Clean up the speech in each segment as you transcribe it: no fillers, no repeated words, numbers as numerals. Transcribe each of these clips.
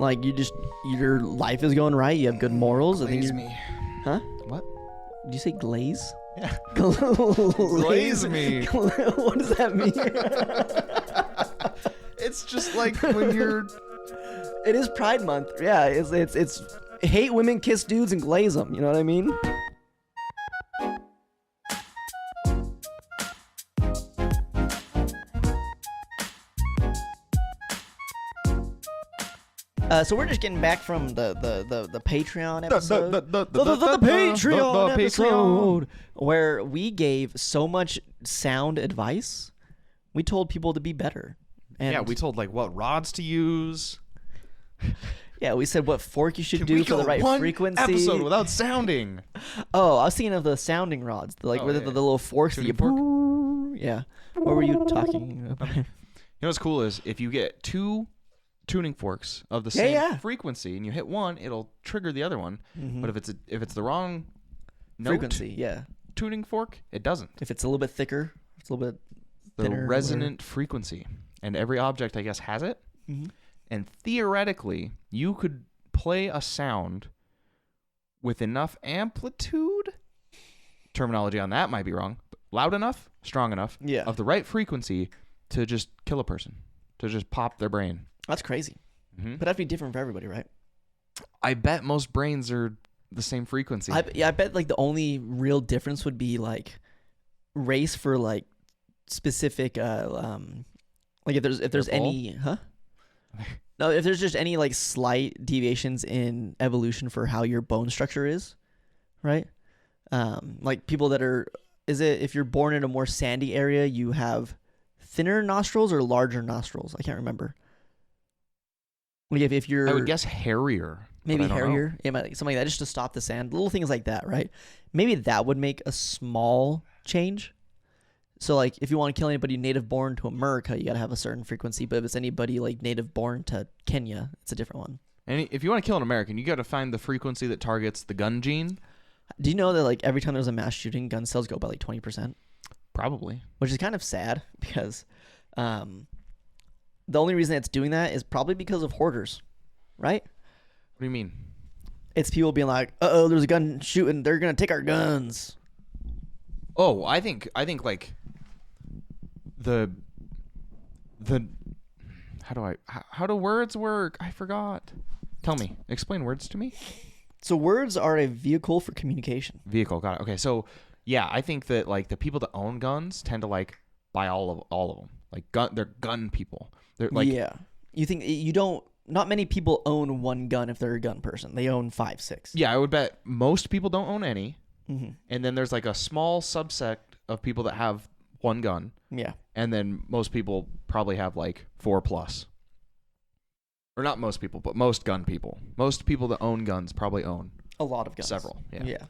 Like your life is going right. You have good morals. Glaze me. Huh? What? Did you say glaze? Yeah. Glaze me. What does that mean? It's just like when you're... It is Pride Month. Yeah, it's hate women, kiss dudes, and glaze them. You know what I mean? So we're just getting back from the Patreon episode. The Patreon episode where we gave so much sound advice. We told people to be better. And yeah, we told like what rods to use. Yeah, we said what fork you should do for the right frequency. Episode without sounding. Oh, I was thinking of the sounding rods, the little forks that you fork. Yeah. What were you talking about? You know what's cool is if you get two tuning forks of the same frequency and you hit one, it'll trigger the other one. Mm-hmm. But if it's the wrong frequency, tuning fork, it doesn't. If it's a little bit thicker, it's a little bit thinner, the resonant frequency, and every object I guess has it. Mm-hmm. And theoretically, you could play a sound with enough amplitude. Terminology on that might be wrong. But loud enough, strong enough, of the right frequency to just kill a person, to just pop their brain. That's crazy. Mm-hmm. But that'd be different for everybody, right? I bet most brains are the same frequency. I bet like the only real difference would be like race for like specific like if there's any no, if there's just any like slight deviations in evolution for how your bone structure is, right? Like people that are, if you're born in a more sandy area, you have thinner nostrils or larger nostrils? I can't remember. Like if you're, I would guess hairier. Maybe hairier. Yeah, something like that, just to stop the sand. Little things like that, right? Maybe that would make a small change. So like if you want to kill anybody native born to America, you got to have a certain frequency. But if it's anybody like native born to Kenya, it's a different one. And if you want to kill an American, you got to find the frequency that targets the gun gene. Do you know that like every time there's a mass shooting, gun sales go by like 20%? Probably. Which is kind of sad because the only reason it's doing that is probably because of hoarders, right? What do you mean? It's people being like, uh-oh, there's a gun shooting. They're going to take our guns. Oh, I think like the how do words work? I forgot. Tell me. Explain words to me. So words are a vehicle for communication. Vehicle, got it. Okay, so yeah, I think that like the people that own guns tend to like buy all of them. Like they're gun people. They're like You think not many people own one gun if they're a gun person. They own 5, 6. Yeah, I would bet most people don't own any. Mm-hmm. And then there's like a small subset of people that have one gun. Yeah. And then most people probably have like 4+. Or not most people, but most gun people. Most people that own guns probably own a lot of guns. Several. Yeah. Yeah.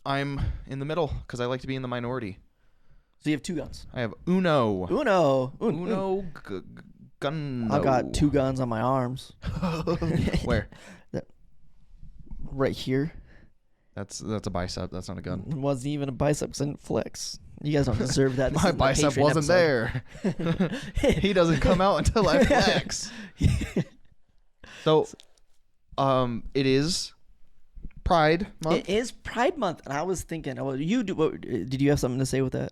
I'm in the middle because I like to be in the minority. So you have 2 guns. I have Uno gun. I've got 2 guns on my arms. Where? Right here. That's a bicep. That's not a gun. It wasn't even a bicep. It didn't flex. You guys don't deserve that. My bicep wasn't there. He doesn't come out until I flex. So, it is Pride Month. It is Pride Month, and I was thinking, did you have something to say with that?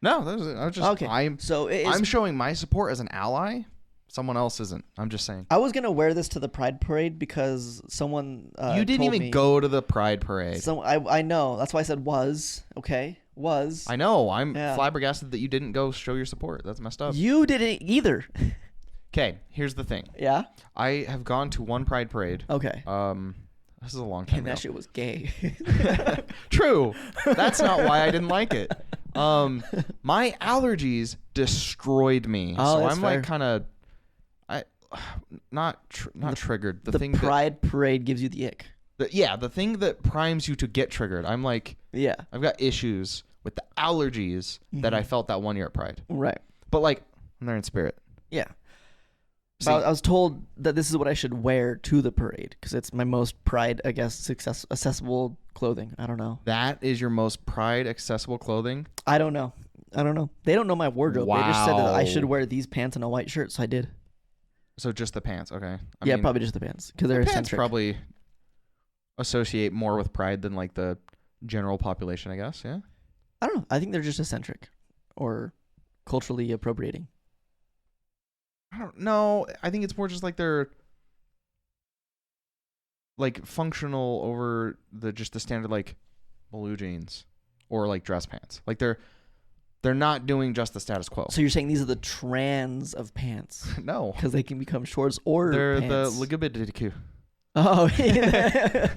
No, I was just okay. I'm showing my support as an ally. Someone else isn't. I'm just saying. I was gonna wear this to the Pride Parade because someone you didn't even go to the Pride Parade. So I know. That's why I said was. Okay, was. I know. I'm flabbergasted that you didn't go show your support. That's messed up. You didn't either. Okay, here's the thing. Yeah. I have gone to one Pride Parade. Okay. This is a long time ago. And that shit was gay. True. That's not why I didn't like it. My allergies destroyed me. Oh, so that's I'm fair. like kind of not triggered. The Pride Parade gives you the ick. The thing that primes you to get triggered. I'm like, I've got issues with the allergies that I felt that one year at Pride. Right. But like, I'm there in spirit. Yeah. So I was told that this is what I should wear to the parade because it's my most Pride, I guess, accessible clothing. I don't know. That is your most Pride accessible clothing? I don't know. They don't know my wardrobe. Wow. They just said that I should wear these pants and a white shirt, so I did. So just the pants, okay. I yeah, mean, probably just the pants because they're pants eccentric. probably associate more with pride than like the general population, I guess. Yeah. I don't know. I think they're just eccentric or culturally appropriating. I don't know. I think it's more just like they're like functional over the standard like blue jeans or like dress pants. Like they're not doing just the status quo. So you're saying these are the trans of pants No. because they can become shorts or They're pants. the LGBTQ. Oh, yeah.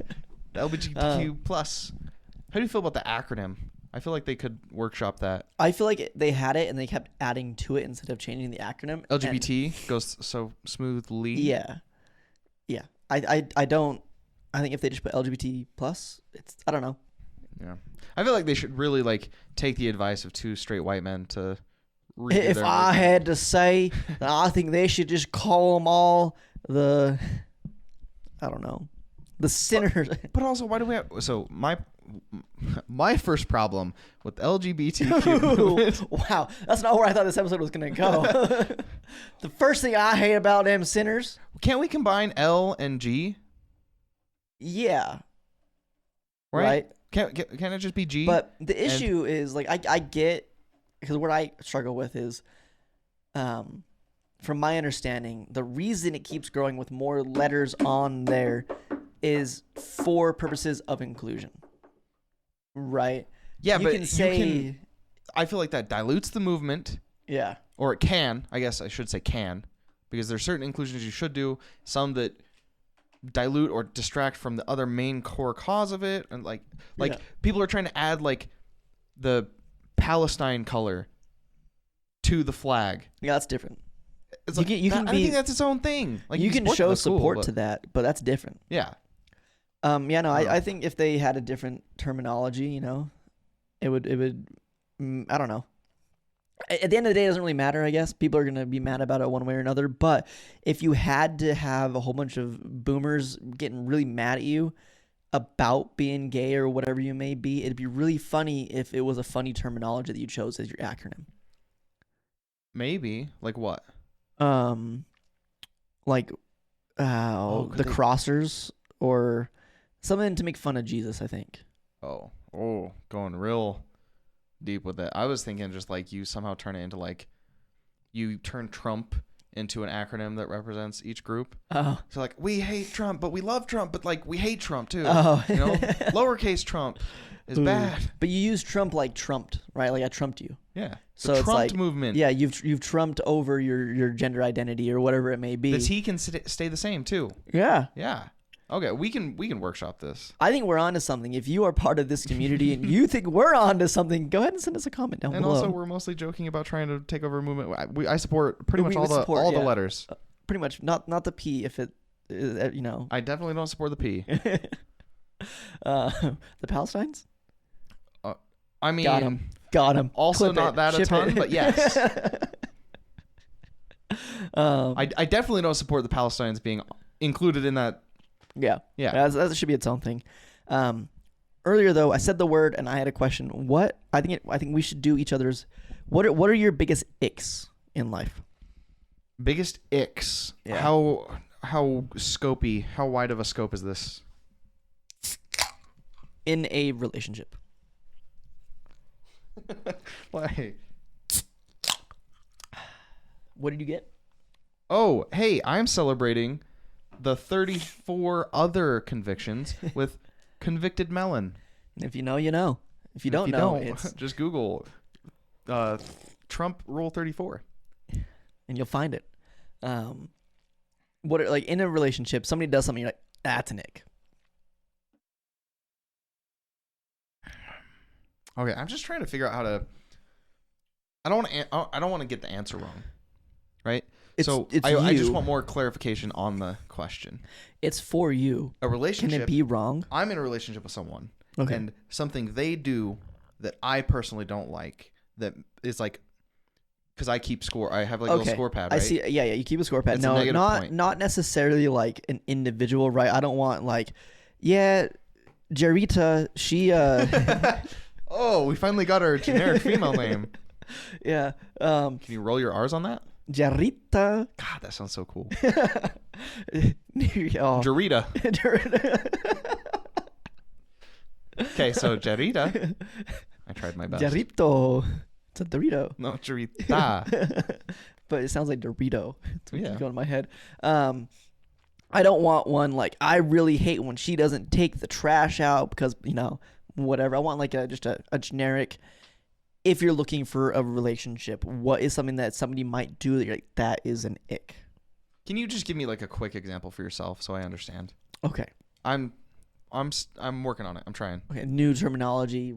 The LGBTQ plus. How do you feel about the acronym? I feel like they could workshop that. I feel like they had it and they kept adding to it instead of changing the acronym. LGBT goes so smoothly. Yeah. Yeah. I don't. I think if they just put LGBT plus, I don't know. Yeah. I feel like they should really like take the advice of two straight white men to redo If their I movement. had to say, then I think they should just call them all the, I don't know, the sinners. But also, why do we have... So, my first problem with LGBTQ movement... Wow, that's not where I thought this episode was going to go. The first thing I hate about them sinners. Can't we combine L and G? Yeah. Right? Can't it just be G? But the issue is, like, I get... Because what I struggle with is... from my understanding, the reason it keeps growing with more letters on there is for purposes of inclusion. Right? Yeah, but can say... I feel like that dilutes the movement. Yeah. Or it can. I guess I should say can. Because there's certain inclusions you should do. Some that dilute or distract from the other main core cause of it. And like Yeah. people are trying to add like the Palestine color to the flag. Yeah, that's different. It's You like, can- you can I be- think that's its own thing. Like you can support show that's cool, support but- to that, but that's different. Yeah. Yeah, no, I think if they had a different terminology, it would, I don't know. At the end of the day, it doesn't really matter, I guess. People are going to be mad about it one way or another. But if you had to have a whole bunch of boomers getting really mad at you about being gay or whatever you may be, it'd be really funny if it was a funny terminology that you chose as your acronym. Maybe. Like what? Like could the they- crossers or something to make fun of Jesus, I think. Oh, going real deep with it. I was thinking just like you somehow turn it into like you turn Trump into an acronym that represents each group. Oh. So like we hate Trump, but we love Trump, but like we hate Trump too. Oh. Lowercase Trump is Ooh. bad. But you use Trump like trumped, right? Like I trumped you. Yeah. So The it's Trump like, movement. Yeah, you've trumped over your gender identity or whatever it may be. That he can stay the same too. Yeah. Yeah. Okay, we can workshop this. I think we're onto something. If you are part of this community and you think we're onto something, go ahead and send us a comment down And below. also, we're mostly joking about trying to take over a movement. I support pretty much We all would support, the yeah. letters. Pretty much, not the P if it is, I definitely don't support the P. The Palestines? I mean, Got him. Also Clip not it. that a Ship ton, it. but yes. I I definitely don't support the Palestinians being included in that. Yeah. Yeah. That should be its own thing. Earlier though, I said the word and I had a question. What I think we should do each other's. What are your biggest icks in life? Biggest icks. Yeah. How scopy? How wide of a scope is this? In a relationship. Why? What did you get? Oh, hey, I'm celebrating the 34 other convictions with convicted melon. And if you know, you know. If you don't know, it's just Google Trump Rule 34. and you'll find it. What like in a relationship, somebody does something, you're like, that's an ick. Okay, I'm just trying to figure out how to. I don't want to get the answer wrong, right? It's I just you. want more clarification on the question. It's for you. A relationship. Can it be wrong? I'm in a relationship with someone, Okay. and something they do that I personally don't like. That is like, because I keep score. I have like a little score pad. Right? I see. Yeah. You keep a score pad. It's a No, negative point. not necessarily like an individual, right? I don't want like, yeah, Jerita, she Oh, we finally got our generic female name. yeah. Can you roll your R's on that? Jarrita. God, that sounds so cool. Oh. Jarita. Okay, so Jarita. I tried my best. Jarrito. It's a Dorito. No, Jarita. But it sounds like Dorito. It's what Yeah. keeps going in my head. I don't want one like I really hate when she doesn't take the trash out because whatever. I want like just a generic. If you're looking for a relationship, what is something that somebody might do that you're like, that is an ick? Can you just give me like a quick example for yourself so I understand? Okay. I'm working on it. I'm trying. Okay. New terminology.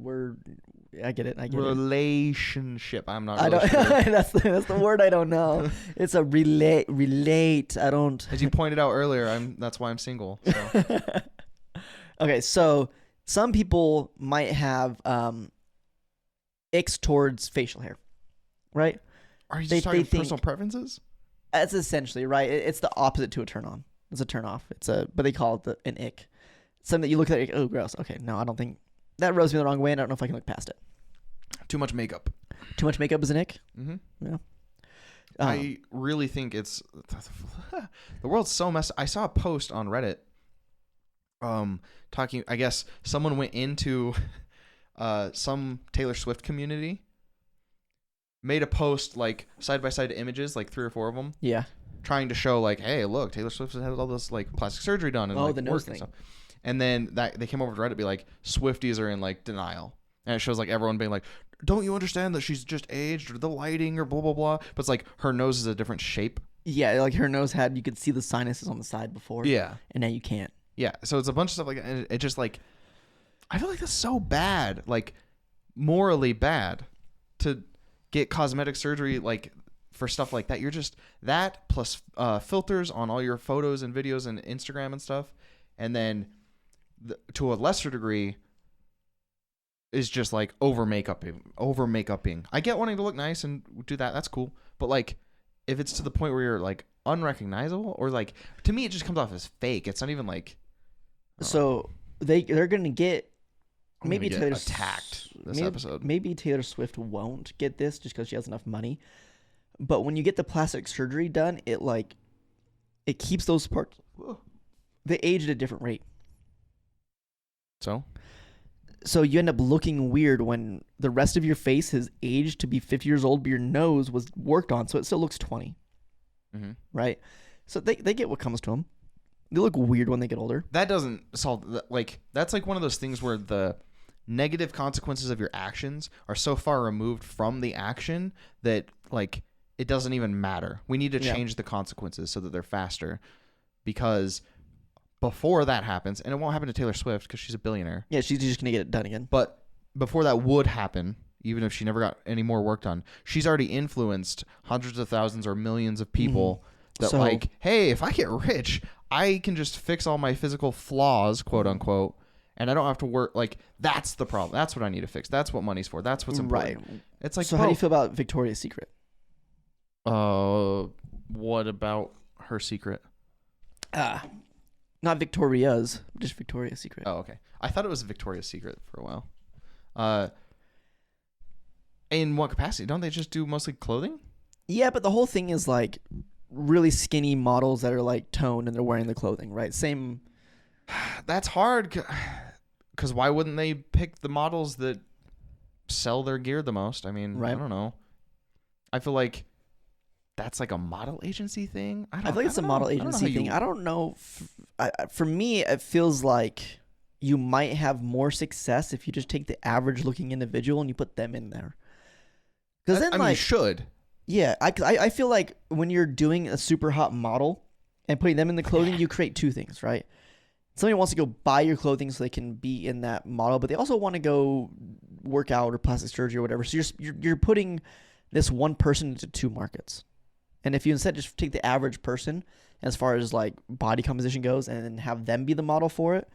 I get it. Relationship. I'm not. I Really don't. sure. that's the word I don't know. It's a relate. I don't. As you pointed out earlier, that's why I'm single. So. Okay, so some people might have icks towards facial hair, right? Are you just talking personal preferences? That's essentially right. It's the opposite to a turn on. It's a turn off. But they call it an ick. Something that you look at, like, oh, gross. Okay, no, I don't think that rubs me the wrong way, and I don't know if I can look past it. Too much makeup. Too much makeup is an ick. Mm-hmm. Yeah. I really think it's the world's so messed. I saw a post on Reddit, talking. I guess someone went into some Taylor Swift community, made a post like side by side images, like 3 or 4 of them. Yeah. Trying to show like, hey, look, Taylor Swift has had all this like plastic surgery done and like the work nose and thing. stuff. And then they came over to Reddit, be like, Swifties are in like denial, and it shows like everyone being like, don't you understand that she's just aged or the lighting or blah blah blah? But it's like her nose is a different shape. Yeah, like her nose you could see the sinuses on the side before. Yeah. And now you can't. Yeah. So it's a bunch of stuff like that. And it just like, I feel like that's so bad, like morally bad, to get cosmetic surgery like for stuff like that. You're just that plus filters on all your photos and videos and Instagram and stuff, and then to a lesser degree is just like over makeuping. I get wanting to look nice and do that. That's cool. But like if it's to the point where you're like unrecognizable, or like, to me it just comes off as fake. It's not even like. So they're gonna get maybe get Taylor attacked this episode. Maybe Taylor Swift won't get this just because she has enough money. But when you get the plastic surgery done, it keeps those parts. They age at a different rate. So you end up looking weird when the rest of your face has aged to be 50 years old, but your nose was worked on, so it still looks 20. Mm-hmm. Right? So they get what comes to them. They look weird when they get older. That doesn't solve, like, that's like one of those things where the negative consequences of your actions are so far removed from the action that like it doesn't even matter. We need to change the consequences so that they're faster, because before that happens, and it won't happen to Taylor Swift because she's a billionaire. Yeah, she's just gonna get it done again. But before that would happen, even if she never got any more work done, she's already influenced hundreds of thousands or millions of people that like, hey, if I get rich, I can just fix all my physical flaws, quote unquote, and I don't have to work. Like, that's the problem. That's what I need to fix. That's what money's for. That's what's important. Right. It's like, so how do you feel about Victoria's Secret? What about her secret? Not Victoria's, just Victoria's Secret. Oh, okay. I thought it was Victoria's Secret for a while. In what capacity? Don't they just do mostly clothing? Yeah, but the whole thing is like really skinny models that are like toned and they're wearing the clothing, right? Same. That's hard, because why wouldn't they pick the models that sell their gear the most? I mean, right. I don't know. I feel like that's like a model agency thing. I feel like it's a model agency thing. I don't know. For me, it feels like you might have more success if you just take the average looking individual and you put them in there. Because then, you should. Yeah, I feel like when you're doing a super hot model and putting them in the clothing, you create two things, right? Somebody wants to go buy your clothing so they can be in that model, but they also want to go work out or plastic surgery or whatever. So you're putting this one person into two markets. And if you instead just take the average person as far as like body composition goes and then have them be the model for it,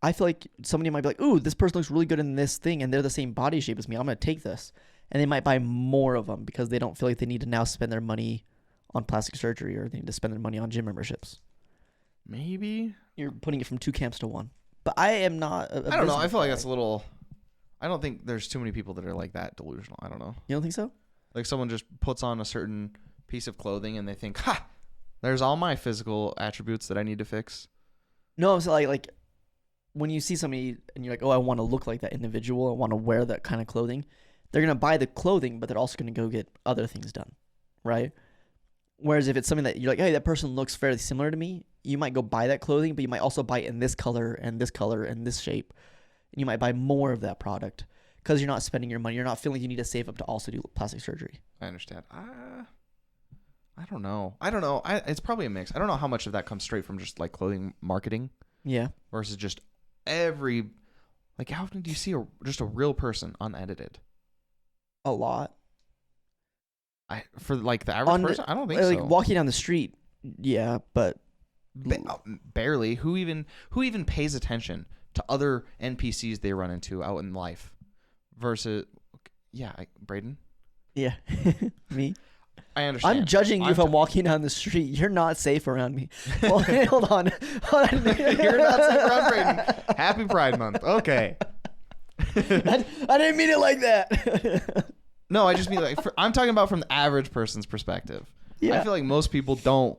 I feel like somebody might be like, ooh, this person looks really good in this thing and they're the same body shape as me. I'm going to take this. And they might buy more of them because they don't feel like they need to now spend their money on plastic surgery or they need to spend their money on gym memberships. Maybe. You're putting it from two camps to one. But I am not I don't know. I feel like that's a little... I don't think there's too many people that are like that delusional. I don't know. You don't think so? Like someone just puts on a certain piece of clothing and they think, ha, there's all my physical attributes that I need to fix. No, it's like when you see somebody and you're like, oh, I want to look like that individual, I want to wear that kind of clothing. They're gonna buy the clothing, but they're also gonna go get other things done, right? Whereas if it's something that you're like, hey, that person looks fairly similar to me, you might go buy that clothing, but you might also buy it in this color and this color and this shape, and you might buy more of that product because you're not spending your money. You're not feeling you need to save up to also do plastic surgery. I understand. I don't know. It's probably a mix. I don't know how much of that comes straight from just like clothing marketing. Yeah. Versus just like how often do you see just a real person unedited? A lot. For like the average person, I don't think like so. Walking down the street, yeah, but barely. Who even pays attention to other NPCs they run into out in life? Versus, Braden. Yeah, me. I understand. I'm judging you if I'm walking down the street. You're not safe around me. Well, hold on. You're not safe around Braden. Happy Pride Month. Okay. I didn't mean it like that. No, I just mean like I'm talking about from the average person's perspective. Yeah. I feel like most people don't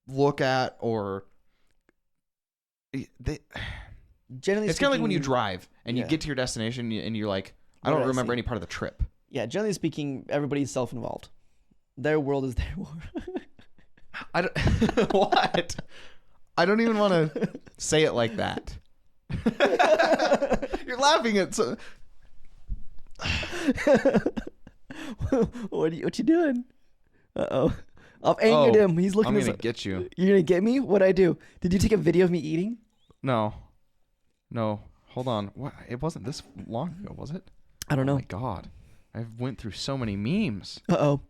look at or generally it's kind of like when you drive and you get to your destination and you're like, I don't remember any part of the trip. Yeah, generally speaking, everybody's self-involved. Their world is their world. I don't, what? I don't even want to say it like that. You're laughing at so. What you doing? Uh-oh. I've angered him. He's looking. I'm gonna get you. You're gonna get me? What'd I do? Did you take a video of me eating? No. Hold on. What? It wasn't this long ago, was it? I don't know. Oh my God. I went through so many memes. Uh-oh.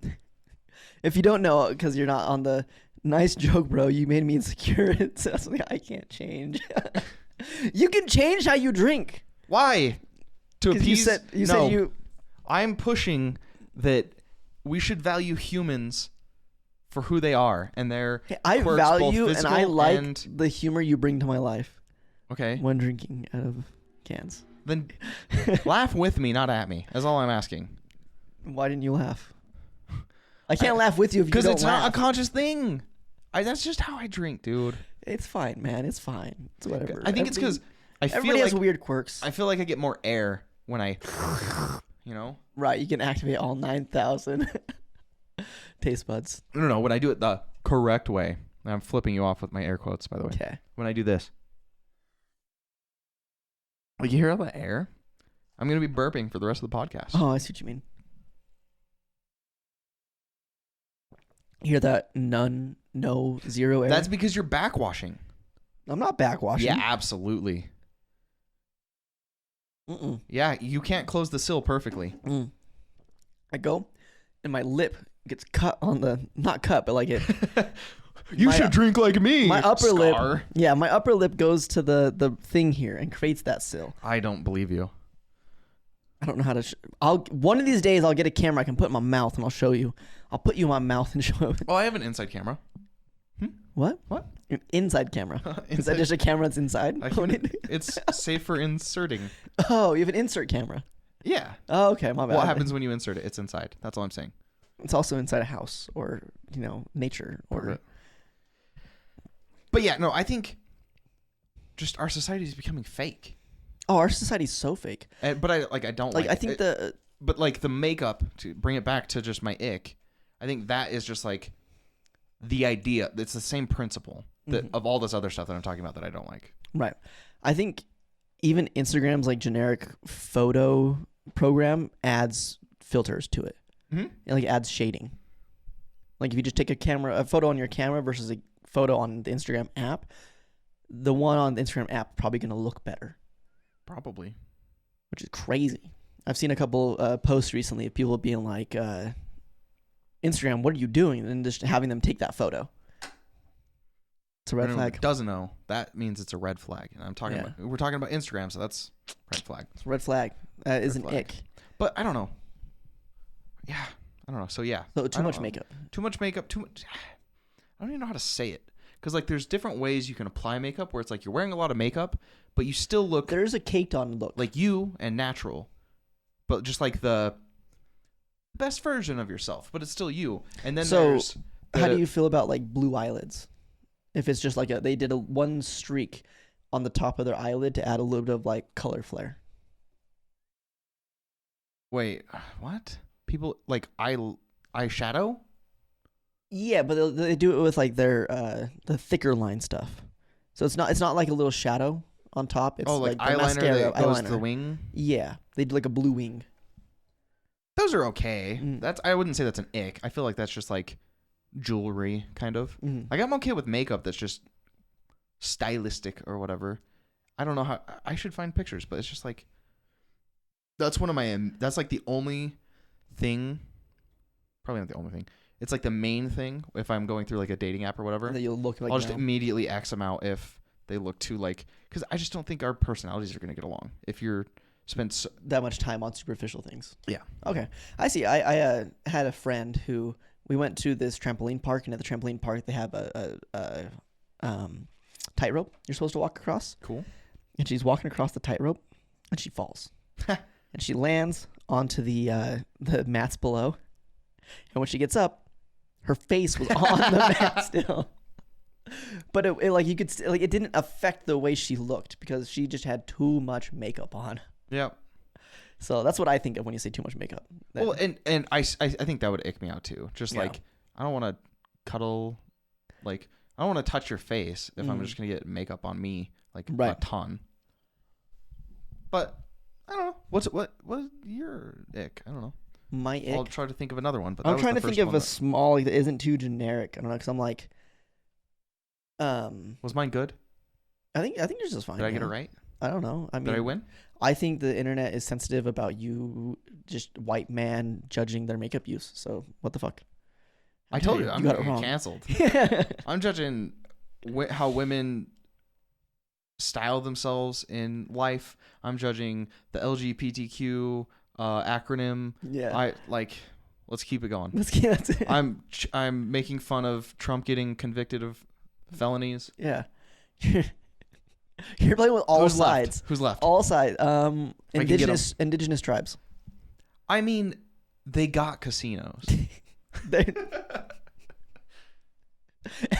If you don't know, because you're not on the nice joke, bro, you made me insecure. It's something I can't change. You can change how you drink. Why? To appease? You said you. I'm pushing that we should value humans for who they are and their I quirks, value both and I like and the humor you bring to my life. Okay. When drinking out of cans. Then laugh with me, not at me. That's all I'm asking. Why didn't you laugh? I can't laugh with you if you don't laugh. Because it's not a conscious thing. That's just how I drink, dude. It's fine, man. It's fine. It's whatever. I think it's because everybody has weird quirks. I feel like I get more air when I, Right, you can activate all 9,000 taste buds. No, when I do it the correct way. I'm flipping you off with my air quotes, by the way. Okay. When I do this. Like, you hear all the air? I'm going to be burping for the rest of the podcast. Oh, I see what you mean. You hear that? None, no, zero air? That's because you're backwashing. I'm not backwashing. Yeah, absolutely. Mm-mm. Yeah, you can't close the sill perfectly. I go, and my lip gets cut on the... Not cut, but like it... You should drink like me. My upper lip. Yeah, my upper lip goes to the thing here and creates that sill. I don't believe you. I don't know how to. One of these days I'll get a camera I can put in my mouth and I'll show you. I'll put you in my mouth and show you. Oh, I have an inside camera. What? An inside camera. Is that just a camera that's inside? It's safe for inserting. Oh, you have an insert camera. Yeah. Oh, okay. My bad. What happens when you insert it? It's inside. That's all I'm saying. It's also inside a house or nature or. But yeah, no, I think just our society is becoming fake. Oh, our society's so fake. But I don't like. I think it. But like the makeup, to bring it back to just my ick, I think that is just like the idea. It's the same principle that of all this other stuff that I'm talking about that I don't like. Right. I think even Instagram's like generic photo program adds filters to it. Mm-hmm. It like adds shading. Like if you just take a photo on your camera versus a photo on the Instagram app, the one on the Instagram app probably going to look better. Probably. Which is crazy. I've seen a couple posts recently of people being like, Instagram, what are you doing? And just having them take that photo. It's a red flag. Doesn't know. That means it's a red flag. And we're talking about Instagram, so that's red flag. It's a red flag. Is an ick. But I don't know. Yeah. I don't know. So yeah. So too much makeup. Too much makeup. I don't even know how to say it. Because like there's different ways you can apply makeup where it's like you're wearing a lot of makeup, but you still look... There's a caked on look. Like you and natural. But just like the best version of yourself, but it's still you. And then So, there's how do you feel about like blue eyelids? If it's just like they did one streak on the top of their eyelid to add a little bit of like color flare. Wait, what? People like eyeshadow? Yeah, but they do it with like their the thicker line stuff. So it's not like a little shadow on top. It's like the eyeliner mascara that goes eyeliner. to the wing. Yeah, they do like a blue wing. Those are okay. Mm. I wouldn't say that's an ick. I feel like that's just like jewelry, kind of. Mm. Like I'm okay with makeup that's just stylistic or whatever. I don't know how I should find pictures, but it's just like that's like the only thing. Probably not the only thing. It's like the main thing if I'm going through like a dating app or whatever. That you'll look like I'll just immediately X them out if they look too like, because I just don't think our personalities are going to get along if you're spent that much time on superficial things. Yeah. Okay. I see. I had a friend who we went to this trampoline park, and at the trampoline park they have a tightrope you're supposed to walk across. Cool. And she's walking across the tightrope, and she falls, and she lands onto the mats below. And when she gets up, her face was on the mat still. But it like you could like it didn't affect the way she looked because she just had too much makeup on. Yeah. So that's what I think of when you say too much makeup. Well, and I think that would ick me out too. Just like I don't want to cuddle, like I don't want to touch your face if I'm just gonna get makeup on me like a ton. But I don't know what's your ick? I don't know. My ick. I'll try to think of another one. But I'm trying to think of a small that isn't too generic. I don't know because I'm like, was mine good? I think yours is fine. Did I get it right? I don't know. I mean, did I win? I think the internet is sensitive about you, just white man judging their makeup use. So what the fuck? I told you, I'm got gonna it get canceled. I'm judging how women style themselves in life. I'm judging the LGBTQ acronym. Yeah. Let's keep it going. That's it. I'm making fun of Trump getting convicted of felonies. Yeah. You're playing with all sides. Who's left? All sides. Indigenous tribes. I mean, they got casinos.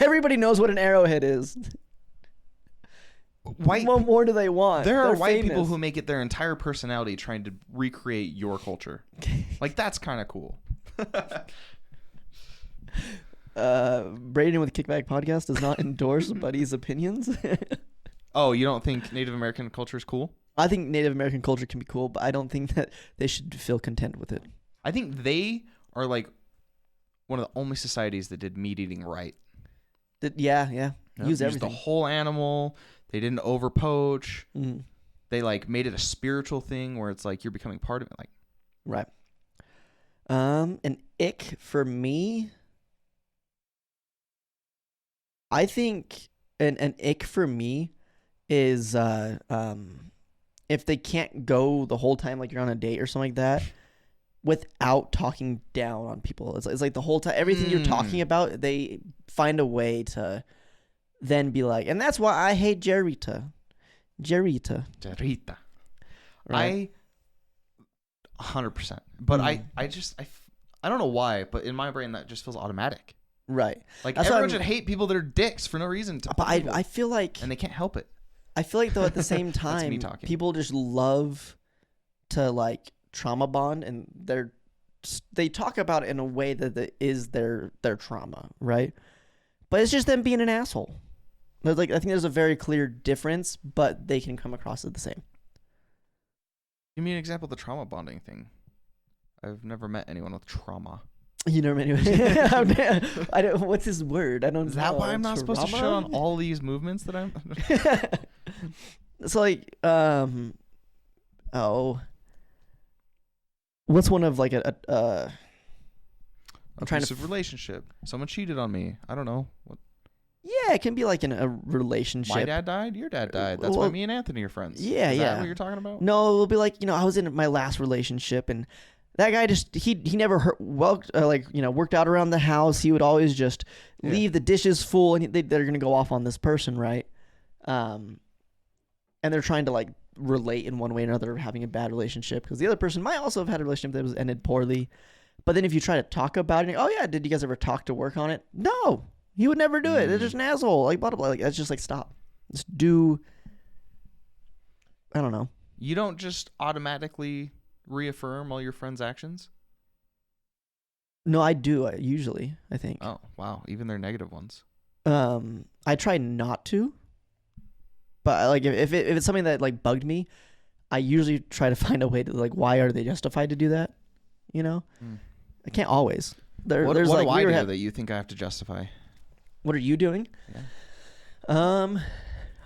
Everybody knows what an arrowhead is. What more do they want? There are white people who make it their entire personality trying to recreate your culture. Like, that's kind of cool. Braden with Kickback Podcast does not endorse Buddy's opinions. Oh, you don't think Native American culture is cool? I think Native American culture can be cool, but I don't think that they should feel content with it. I think they are like one of the only societies that did meat eating right. Yeah. Yep. Use everything. The whole animal. They didn't overpoach. Mm-hmm. They like made it a spiritual thing where it's like you're becoming part of it. Like, right. An ick for me. I think an ick for me is if they can't go the whole time, like you're on a date or something like that, without talking down on people. It's like the whole time, everything you're talking about, they find a way to then be like, and that's why I hate Jerita. Right. 100%. But I don't know why, but in my brain that just feels automatic. Right. Like everyone should hate people that are dicks for no reason. But I feel like, and they can't help it. I feel like though at the same time, people just love to like trauma bond, and they talk about it in a way that is their trauma, right? But it's just them being an asshole. I think there's a very clear difference, but they can come across as the same. Give me an example of the trauma bonding thing. I've never met anyone with trauma. You never met anyone. I don't. What's his word? I don't know. Is that why I'm not supposed to shit on all these movements that I'm? It's like, what's one of like I'm trying to relationship. Someone cheated on me. I don't know what. Yeah, it can be like in a relationship. My dad died. Your dad died. That's why me and Anthony are friends. Yeah, Is that what you're talking about? No, it'll be like, I was in my last relationship, and that guy just he never worked out around the house. He would always just leave the dishes full, and they're gonna go off on this person, right? And they're trying to like relate in one way or another, having a bad relationship because the other person might also have had a relationship that was ended poorly. But then if you try to talk about it, oh yeah, did you guys ever talk to work on it? No, he would never do it. It's just an asshole. Like blah blah blah. Like it's just like stop. Just do. I don't know. You don't just automatically reaffirm all your friends' actions? No, I do. Usually, I think. Oh wow, even their negative ones. I try not to. But like if it's something that like bugged me, I usually try to find a way to like why are they justified to do that? You know, I can't always. What there's do like I do that you think I have to justify? What are you doing? Yeah.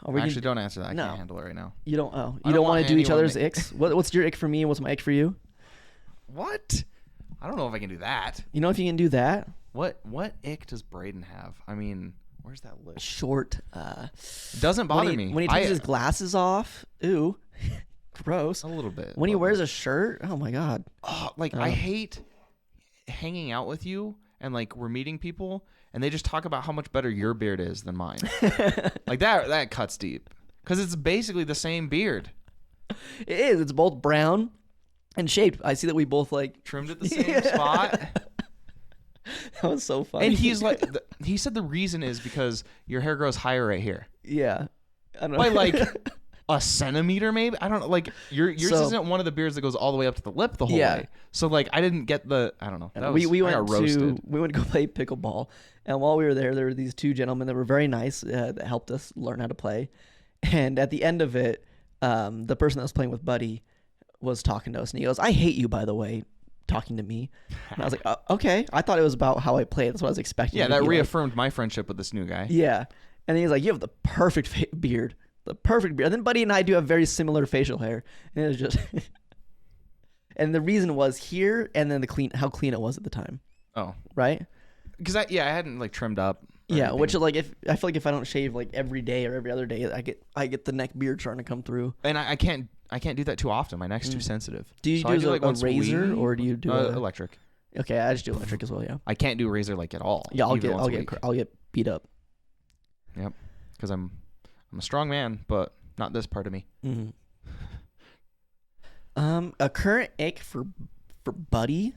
Actually, don't answer that. I can't handle it right now. You don't. Oh, you don't want to do each other's icks. What's your ick for me and what's my ick for you? What? I don't know if I can do that. You know if you can do that? What ick does Braden have? I mean, where's that list? Short. It doesn't bother me when he takes his glasses off. Ooh, gross. A little bit. When he wears a shirt. Oh my god. Oh, I hate hanging out with you and like we're meeting people and they just talk about how much better your beard is than mine. Like that cuts deep because it's basically the same beard. It is. It's both brown and shaped. I see that we both like trimmed at the same spot. That was so funny. And he's like, he said the reason is because your hair grows higher right here. Yeah, I don't know. By like a centimeter, maybe. I don't know. Like yours isn't one of the beards that goes all the way up to the lip the whole way. So like, I didn't get the. I don't know. We went to go play pickleball, and while we were there were these two gentlemen that were very nice that helped us learn how to play. And at the end of it, the person that was playing with Buddy was talking to us, and he goes, "I hate you, by the way." Talking to me, and I was like, okay. I thought it was about how I played. That's what I was expecting. Yeah, that reaffirmed my friendship with this new guy. Yeah, and then he's like, you have the perfect beard, the perfect beard. And then Buddy and I do have very similar facial hair, and it was just. And the reason was here, and then how clean it was at the time. Oh, right. Because I hadn't like trimmed up. Yeah, anything. Which like I feel like if I don't shave like every day or every other day, I get the neck beard starting to come through. And I can't do that too often. My neck's too sensitive. Do you do like a razor or do you do electric? Okay, I just do electric as well. Yeah. I can't do razor like at all. Yeah, I'll get beat up. Yep, because I'm a strong man, but not this part of me. Mm-hmm. A current ick for Buddy.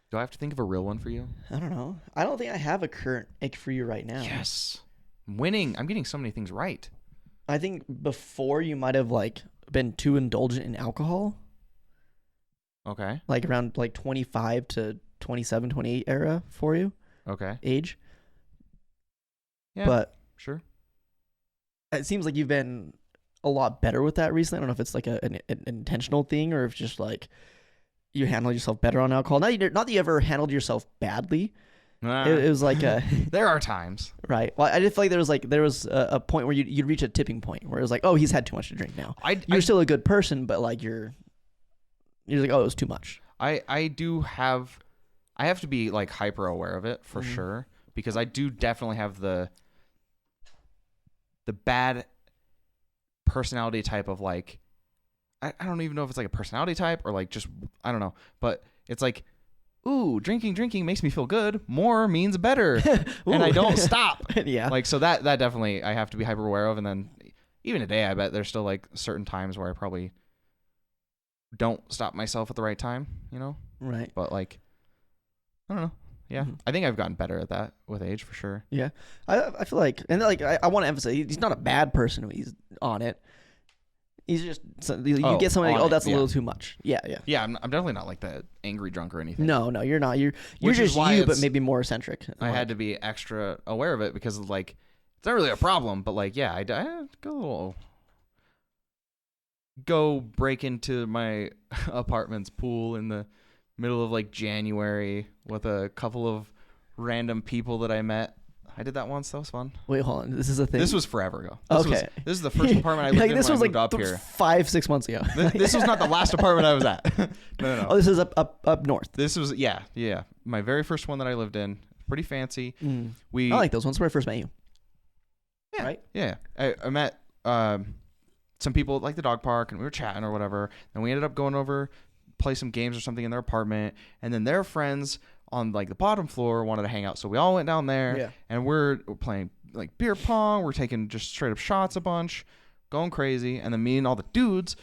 Do I have to think of a real one for you? I don't know. I don't think I have a current ick for you right now. Yes. I'm winning. I'm getting so many things right. I think before you might have like been too indulgent in alcohol. Okay. Like around like 25 to 27, 28 era for you. Okay. Age. Yeah. But sure. It seems like you've been a lot better with that recently. I don't know if it's like an intentional thing or if just like you handle yourself better on alcohol. Not that you ever handled yourself badly. It was like there are times, right? Well, I just feel like there was a point where you'd reach a tipping point where it was like, oh, he's had too much to drink now. You're still a good person, but like you're like, oh, it was too much. I have to be like hyper aware of it for sure because I do definitely have the bad personality type of like. I don't even know if it's like a personality type or like just I don't know, but it's like, ooh, drinking makes me feel good. More means better, and I don't stop. Yeah, like so that definitely I have to be hyper aware of. And then even today, I bet there's still like certain times where I probably don't stop myself at the right time, you know? Right. But like, I don't know. Yeah, I think I've gotten better at that with age for sure. Yeah, I feel like, and like I want to emphasize, he's not a bad person when he's on it. He's just you get something like, that's a little too much. Yeah. I'm definitely not like the angry drunk or anything. No, you're not. You're just you, but maybe more eccentric. I had to be extra aware of it because like it's not really a problem, but like I go break into my apartment's pool in the middle of like January with a couple of random people that I met. I did that once. That was fun. Wait, hold on. This is a thing? This was forever ago. Okay. This is the first apartment I lived in this when was I moved up here. 5-6 months ago. This was not the last apartment I was at. No. Oh, this is up north. This was, yeah. My very first one that I lived in. Pretty fancy. I like those ones where I first met you. Yeah. Right? Yeah. I met some people at like the dog park and we were chatting or whatever. And we ended up going over, play some games or something in their apartment. And then their friends on like the bottom floor wanted to hang out, so we all went down there and we're playing like beer pong, we're taking just straight up shots a bunch, going crazy, and then me and all the dudes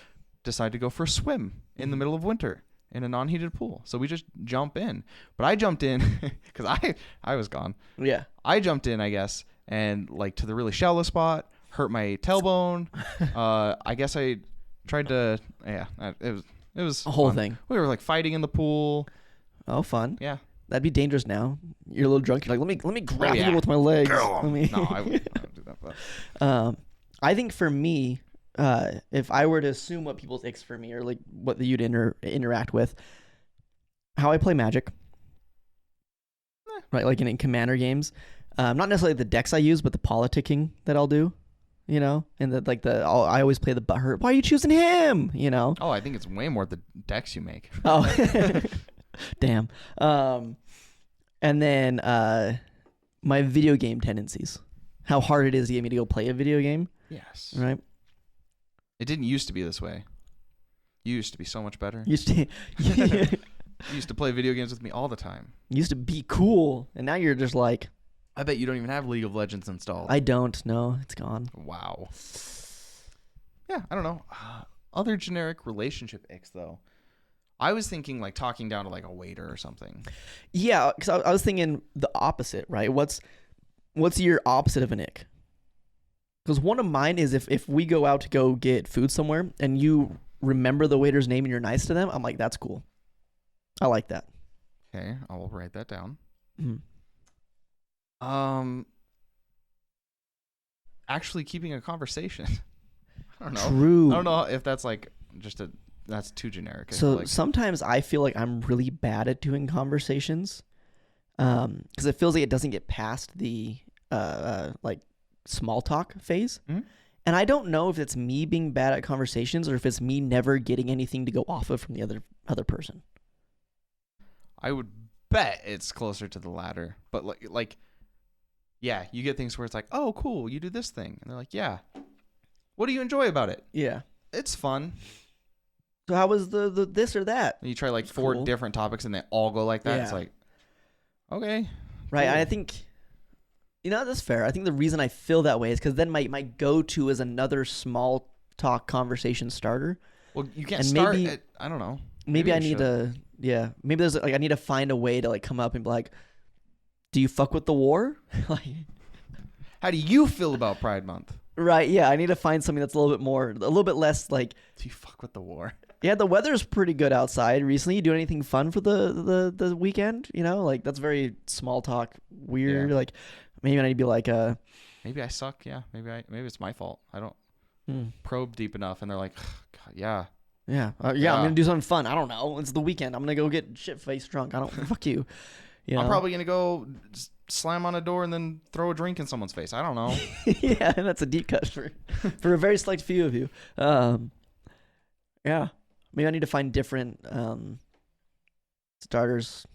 decided to go for a swim in the middle of winter in a non-heated pool. So we just jump in. But I jumped in because I was gone. Yeah. I jumped in, I guess, and like to the really shallow spot, hurt my tailbone. I guess I tried to. Yeah, it was A whole fun. thing. We were like fighting in the pool. Oh, fun. Yeah. That'd be dangerous now. You're a little drunk. You're like, let me grab yeah. you with my legs. Girl. Let me. No, I wouldn't do that. But. I think for me, if I were to assume what people's icks for me or like what you'd interact with, how I play Magic, right? Like in Commander games, not necessarily the decks I use, but the politicking that I'll do, you know, and I always play the butthurt. Why are you choosing him? You know? Oh, I think it's way more the decks you make. Oh, damn. And then my video game tendencies, how hard it is to get me to go play a video game. Yes. Right. It didn't used to be this way. You used to be so much better. Used to, You used to play video games with me all the time. used to be cool, and now you're just like, I bet you don't even have League of Legends installed. I don't know. It's gone. Wow. Yeah, I don't know. Other generic relationship icks, though. I was thinking like talking down to like a waiter or something. Yeah, because I was thinking the opposite, right? What's your opposite of an ick? Because one of mine is if we go out to go get food somewhere and you remember the waiter's name and you're nice to them, I'm like, that's cool. I like that. Okay, I will write that down. Mm. Actually keeping a conversation. I don't know. True. I don't know if that's like that's too generic. So sometimes I feel like I'm really bad at doing conversations, because it feels like it doesn't get past the like small talk phase. Mm-hmm. And I don't know if it's me being bad at conversations or if it's me never getting anything to go off of from the other person. I would bet it's closer to the latter. But like yeah, you get things where it's like, oh, cool, you do this thing. And they're like, yeah. What do you enjoy about it? Yeah. It's fun. So how was the this or that? And you try like four cool. different topics and they all go like that. Yeah. It's like, okay. Right. Cool. I think, that's fair. I think the reason I feel that way is because then my go-to is another small talk conversation starter. Well, you can't And start maybe- it. I don't know. Maybe I you need should. maybe there's like, I need to find a way to like come up and be like, do you fuck with the war? Like, How do you feel about Pride Month? right. Yeah. I need to find something that's a little bit less like, Do you fuck with the war? yeah, the weather's pretty good outside recently. You do anything fun for the weekend? You know, like that's very small talk, weird. Yeah. Like maybe I need to be like, Maybe I suck. Yeah. Maybe it's my fault. I don't probe deep enough. And they're like, God, yeah. yeah, I'm gonna do something fun. I don't know. It's the weekend. I'm gonna go get shit faced drunk. I don't fuck you. You know? I'm probably gonna go slam on a door and then throw a drink in someone's face. I don't know. yeah, that's a deep cut for a very select few of you. Yeah, maybe I need to find different starters.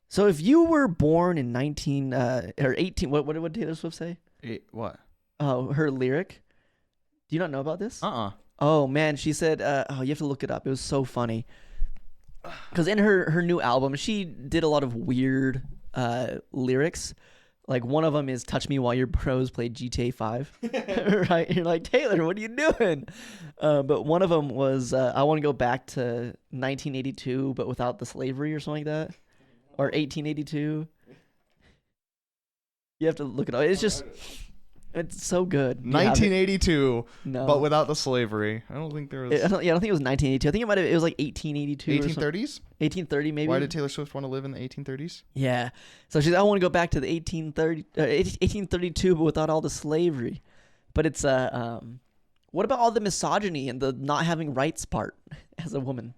So if you were born in 19 or 18, what did Taylor Swift say? What? Oh, her lyric. Do you not know about this? Oh man, she said, you have to look it up. It was so funny. Because in her new album, she did a lot of weird lyrics. Like one of them is "Touch me while your bros play GTA 5." Right? You're like, Taylor, what are you doing? But one of them was, "I want to go back to 1982, but without the slavery," or something like that, or 1882. You have to look it up. It's just. It's so good. 1982, no. but without the slavery. I don't think there was. I don't think it was 1982. I think it was like 1882. 1830s? 1830 maybe. Why did Taylor Swift want to live in the 1830s? Yeah. So she's, I want to go back to the 1832, but without all the slavery. But it's what about all the misogyny and the not having rights part as a woman?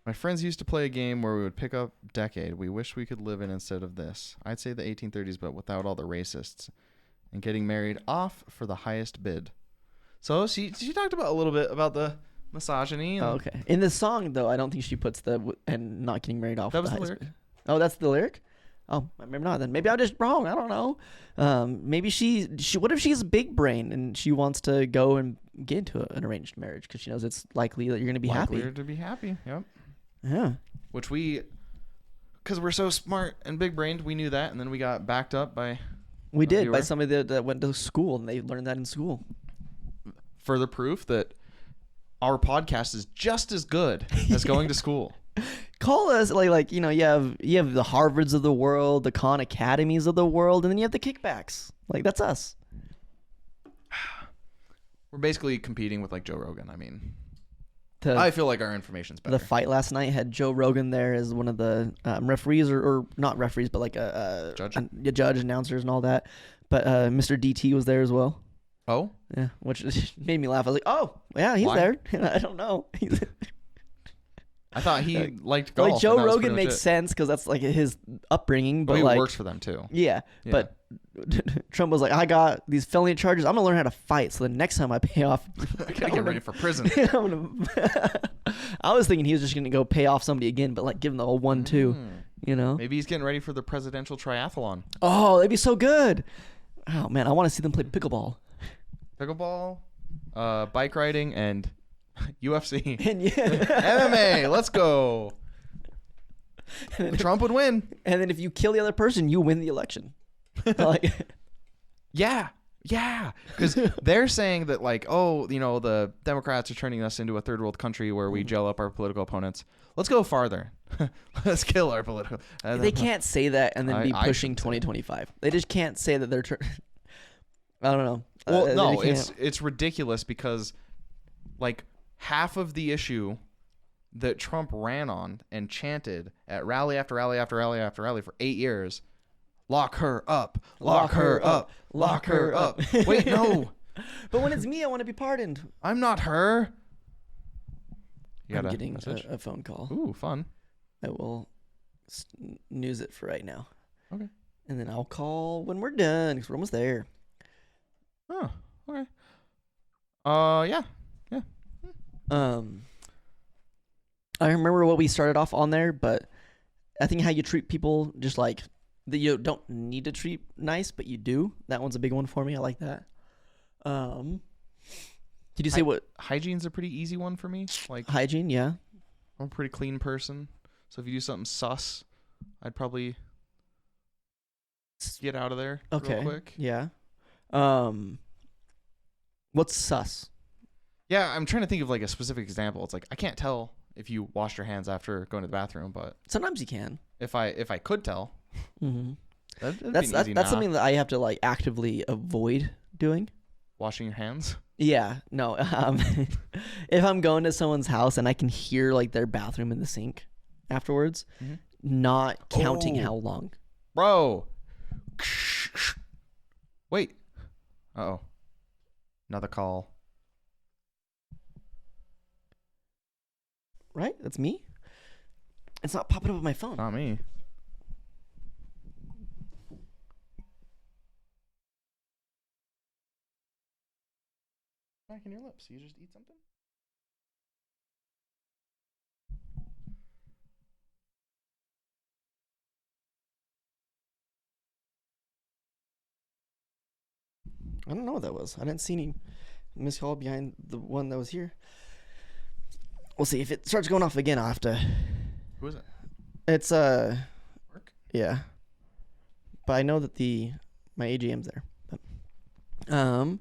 My friends used to play a game where we would pick up decade we wish we could live in instead of this. I'd say the 1830s, but without all the racists. And getting married off for the highest bid. So she talked about a little bit about the misogyny. And okay. In the song though, I don't think she puts and not getting married off. That with was the highest lyric. bid. Oh, that's the lyric. Oh, maybe not then. Maybe I'm just wrong. I don't know. Maybe she. What if she's big brain and she wants to go and get into an arranged marriage because she knows it's likely that you're going to be happy. Likelier to be happy. Yep. Yeah. Which because we're so smart and big brained, we knew that, and then we got backed up by. We did by somebody that went to school and they learned that in school. Further proof that our podcast is just as good as going to school. Call us like you have the Harvards of the world, the Khan Academies of the world, and then you have the Kickbacks. Like that's us. We're basically competing with like Joe Rogan. I mean, The, I feel like our information's better. the fight last night had Joe Rogan there as one of the referees, or not referees, but like a judge, announcers, and all that. But Mr. DT was there as well. Oh, yeah, which made me laugh. I was like, oh yeah, he's there. I don't know. I thought he liked golf. Like Joe Rogan makes sense because that's like his upbringing, but he like works for them too. Yeah, but Trump was like, I got these felony charges. I'm gonna learn how to fight. So the next time I pay off, I gotta get ready for prison. I was thinking he was just gonna go pay off somebody again, but like give him the whole 1-2. Maybe he's getting ready for the presidential triathlon. Oh, that'd be so good. Oh man, I want to see them play pickleball. Pickleball, bike riding, and UFC. And MMA, let's go. Trump would win. And then if you kill the other person, you win the election. Like, yeah. Because they're saying that like, oh, the Democrats are turning us into a third world country where we gel up our political opponents. Let's go farther. Let's kill our political. They can't say that and then be pushing 2025. They just can't say that they're. I don't know. Well, no, it's ridiculous because like half of the issue that Trump ran on and chanted at rally after rally after rally after rally for 8 years, lock her up, lock her up, lock her up. Wait, no. But when it's me, I want to be pardoned. I'm not her. I'm getting a phone call. Ooh, fun. I will news it for right now. Okay. And then I'll call when we're done because we're almost there. Oh, okay. Yeah. I remember what we started off on there, but I think how you treat people, just like that you don't need to treat nice, but you do. That one's a big one for me. I like that. Did you say what? Hygiene's a pretty easy one for me. Like hygiene, yeah. I'm a pretty clean person, so if you do something sus, I'd probably get out of there real quick. Yeah. What's sus? Yeah, I'm trying to think of like a specific example. It's like I can't tell if you washed your hands after going to the bathroom, but sometimes you can. If I could tell, that's something that I have to like actively avoid doing. Washing your hands. Yeah, no. If I'm going to someone's house and I can hear like their bathroom in the sink afterwards, not counting how long. Bro. Wait. Uh-oh. Another call. Right? That's me? It's not popping up on my phone. Not me. Back in your lips. You just eat something? I don't know what that was. I didn't see any missed call behind the one that was here. We'll see. If it starts going off again, I'll have to. Who is it? It's Work? Yeah. But I know that my AGM's there. But, and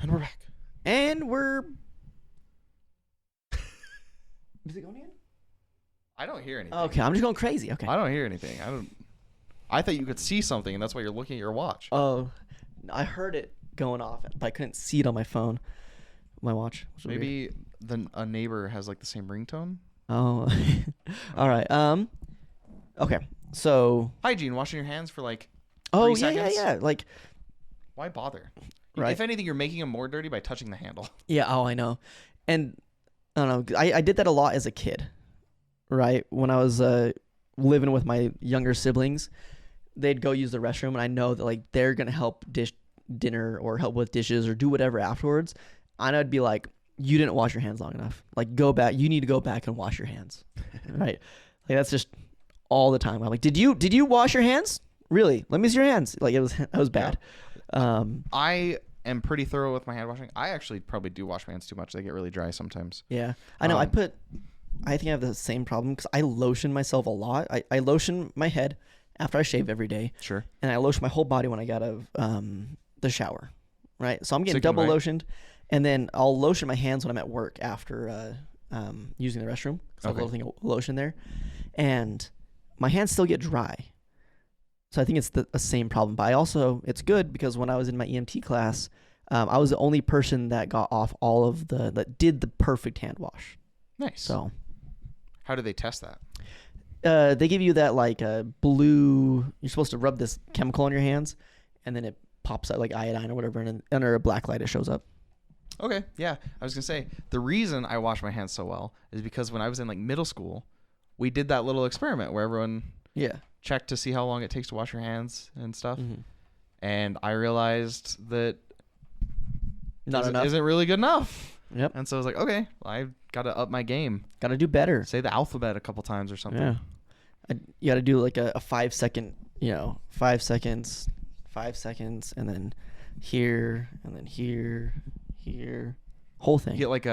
we're back. And we're. Is it going in? I don't hear anything. Okay, I'm just going crazy. Okay. I don't hear anything. I thought you could see something, and that's why you're looking at your watch. Oh, I heard it going off, but I couldn't see it on my phone, my watch. Maybe a neighbor has like the same ringtone. Oh, all right. Okay. So hygiene, washing your hands for like 3 seconds. Yeah. Like, why bother? Right. If anything, you're making them more dirty by touching the handle. Yeah. Oh, I know. And I don't know. I did that a lot as a kid, right? When I was living with my younger siblings, they'd go use the restroom, and I know that like they're gonna help dish dinner or help with dishes or do whatever afterwards. And I'd be like, "You didn't wash your hands long enough. Like, go back. You need to go back and wash your hands." Right? Like that's just all the time. I'm like, "Did you wash your hands? Really? Let me see your hands." Like it was bad. Yeah. I am pretty thorough with my hand washing. I actually probably do wash my hands too much. They get really dry sometimes. Yeah, I know. I think I have the same problem because I lotion myself a lot. I lotion my head after I shave every day. Sure. And I lotion my whole body when I get out of the shower. Right. So I'm getting double lotioned, and then I'll lotion my hands when I'm at work after using the restroom. So I have a Okay. little thing of lotion there, and my hands still get dry. So I think it's the same problem. But it's good because when I was in my EMT class, I was the only person that got off that did the perfect hand wash. Nice. So how do they test that? they give you that like blue. You're supposed to rub this chemical on your hands, and then it pops out like iodine or whatever, and then under a black light it shows up. Okay, yeah. I was gonna say the reason I wash my hands so well is because when I was in like middle school, we did that little experiment where everyone checked to see how long it takes to wash your hands and stuff, and I realized that isn't really good enough. Yep. And so I was like, okay, well, I've got to up my game. Got to do better. Say the alphabet a couple times or something. Yeah. You got to do like a 5 second, 5 seconds, 5 seconds, and then here, and then here, whole thing. You get like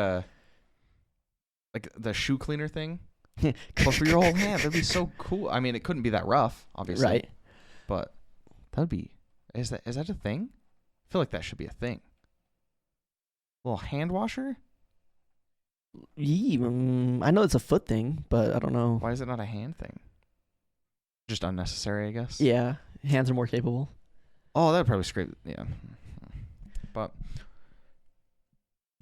the shoe cleaner thing, but for your whole hand. That'd be so cool. I mean, it couldn't be that rough, obviously. Right. But that'd be. Is that a thing? I feel like that should be a thing. Little hand washer? I know it's a foot thing, but I don't know. Why is it not a hand thing? Just unnecessary, I guess. Yeah, hands are more capable. Oh, that'd probably scrape. Yeah. But